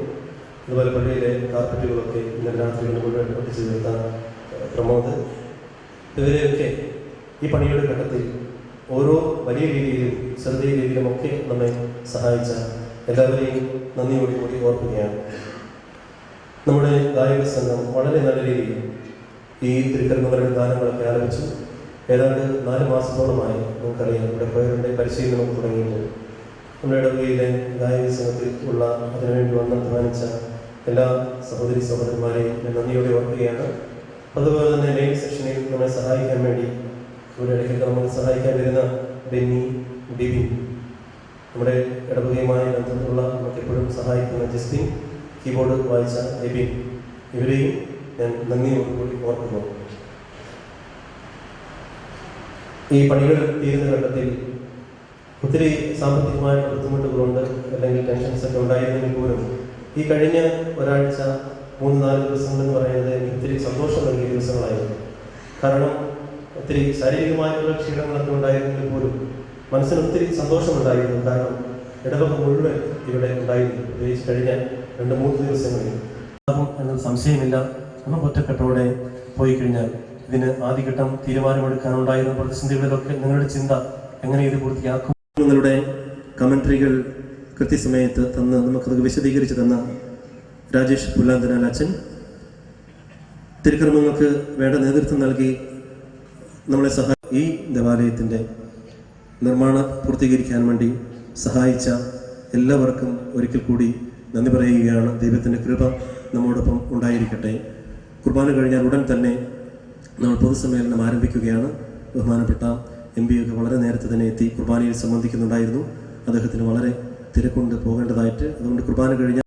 അതുപോലെ പള്ളിയിലെ കാർപ്പറ്റുകളൊക്കെ ഇന്നലെ രാത്രികൾ മുഴുവൻ ഒട്ടിച്ചു തീർത്ത പ്രമോദ്, ഇവരെയൊക്കെ ഈ പണിയുടെ ഘട്ടത്തിൽ ഓരോ വലിയ രീതിയിലും ചെറിയ രീതിയിലുമൊക്കെ നമ്മെ സഹായിച്ച എല്ലാവരെയും നന്ദിയോടുകൂടി ഓർക്കുകയാണ്. നമ്മുടെ ഗായക സംഘം വളരെ നല്ല രീതിയിൽ ഈ തിരുക്കർമ്മങ്ങളുടെ ഗാനങ്ങളൊക്കെ ആരംഭിച്ചു. ഏതാണ്ട് 4 മാസത്തോളമായി നമുക്കറിയാം ഇവിടെ പേരുടെ പരിശീലനം തുടങ്ങിയിട്ട്. നമ്മുടെ ഇടവകയിലെ ഗായക സംഘത്തിൽ ഉള്ള അതിനുവേണ്ടി അധ്വാനിച്ച എല്ലാ സഹോദരി സഹോദരന്മാരെയും ഞാൻ നന്ദിയോടെ ഓർക്കുകയാണ്. അതുപോലെ തന്നെ മെയിൻ സെക്ഷനിൽ നമ്മളെ സഹായിക്കാൻ വേണ്ടി ഇവിടെ ഇടയ്ക്കൊക്കെ നമുക്ക് സഹായിക്കാൻ വരുന്ന ബെന്നി, ബിബിൻ, നമ്മുടെ ഇടവകയുമായി ബന്ധമുള്ള നമുക്കെപ്പോഴും സഹായിക്കുന്ന ജസ്റ്റിൻ, കീബോർഡ് വായിച്ച എബിൻ, ഇവരെയും ഞാൻ നന്ദിയോടുകൂടി ഓർക്കുന്നു. ഈ പണികൾ തീരുന്ന ഘട്ടത്തിൽ ഒത്തിരി സാമ്പത്തികമായ ബുദ്ധിമുട്ടുകളുണ്ട്, അല്ലെങ്കിൽ ടെൻഷൻസൊക്കെ ഉണ്ടായിരുന്നെങ്കിൽ പോലും ഈ കഴിഞ്ഞ ഒരാഴ്ച 3-4 ദിവസങ്ങളെന്ന് പറയുന്നത് എനിക്ക് ഒത്തിരി സന്തോഷം നൽകിയ ദിവസങ്ങളായിരുന്നു. കാരണം ഒത്തിരി ശാരീരികമായിട്ടുള്ള ക്ഷീണങ്ങളൊക്കെ ഉണ്ടായിരുന്നെങ്കിൽ പോലും മനസ്സിന് ഒത്തിരി സന്തോഷമുണ്ടായിരുന്നു. കാരണം ഇടവക മുഴുവൻ ഇവിടെ ഉണ്ടായിരുന്നു. പ്രത്യേകിച്ച് കഴിഞ്ഞ 2-3 ദിവസങ്ങളിൽ എന്നത് സംശയമില്ല. നമുക്ക് ഒറ്റക്കെട്ടോടെ പോയി കഴിഞ്ഞാൽ ഇതിന് ആദ്യഘട്ടം തീരുമാനമെടുക്കാനുണ്ടായിരുന്ന പ്രതിസന്ധികളിലൊക്കെ നിങ്ങളുടെ ചിന്ത എങ്ങനെ ഇത് പൂർത്തിയാക്കും. നിങ്ങളുടെ കമൻട്രികൾ കൃത്യസമയത്ത് തന്ന് നമുക്കത് വിശദീകരിച്ച് തന്ന രാജേഷ് പുല്ലാന്തനാൽ അച്ഛൻ, തിരുക്കർമ്മങ്ങൾക്ക് വേണ്ട നേതൃത്വം നൽകി നമ്മളെ ഈ ദേവാലയത്തിൻ്റെ നിർമ്മാണം പൂർത്തീകരിക്കാൻ വേണ്ടി സഹായിച്ച എല്ലാവർക്കും ഒരിക്കൽ കൂടി നന്ദി പറയുകയാണ്. ദൈവത്തിൻ്റെ കൃപ നമ്മോടൊപ്പം ഉണ്ടായിരിക്കട്ടെ. കുർബാന കഴിഞ്ഞാൽ ഉടൻ തന്നെ നമ്മൾ പൊതുസമ്മേളനം ആരംഭിക്കുകയാണ്. ബഹുമാനപ്പെട്ട MP ഒക്കെ വളരെ നേരത്തെ തന്നെ എത്തി കുർബാനയിൽ സംബന്ധിക്കുന്നുണ്ടായിരുന്നു. അദ്ദേഹത്തിന് വളരെ തിരക്കൊണ്ട് പോകേണ്ടതായിട്ട്, അതുകൊണ്ട് കുർബാന കഴിഞ്ഞാൽ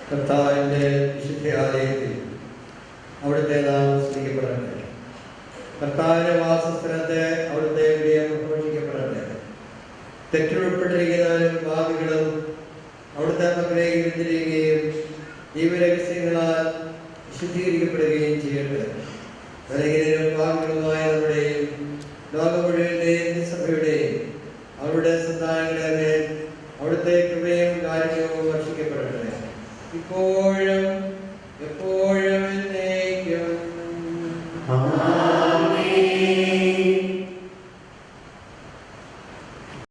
കർത്താവിൻ്റെ വിശുദ്ധാലയത്തിൽ അവിടുത്തെ നാമം സ്തുതിക്കപ്പെടട്ടെ. കർത്താവിൻ്റെ വാസസ്ഥലത്ത് അവിടുത്തെ വിജയം ഘോഷിക്കപ്പെടട്ടെ. തെറ്റുൾപ്പെട്ടിരിക്കുന്നവരും പാപികളും അവിടുത്തെ പക്കലേക്ക് പിന്തിരിയുകയും ജീവരഹസ്യങ്ങളാൽ വിശുദ്ധീകരിക്കപ്പെടുകയും ചെയ്യട്ടെ. ബലഹീനരും പാപികളുമായ നമ്മുടെയും ലോകം മുഴുവൻ്റെയും സഭയുടെയും അവരുടെ സന്താനങ്ങളുടെ മേൽ അവിടുത്തെ കൃപയും കാരുണ്യവും വർഷിക്കപ്പെടട്ടെ. ഇപ്പോഴും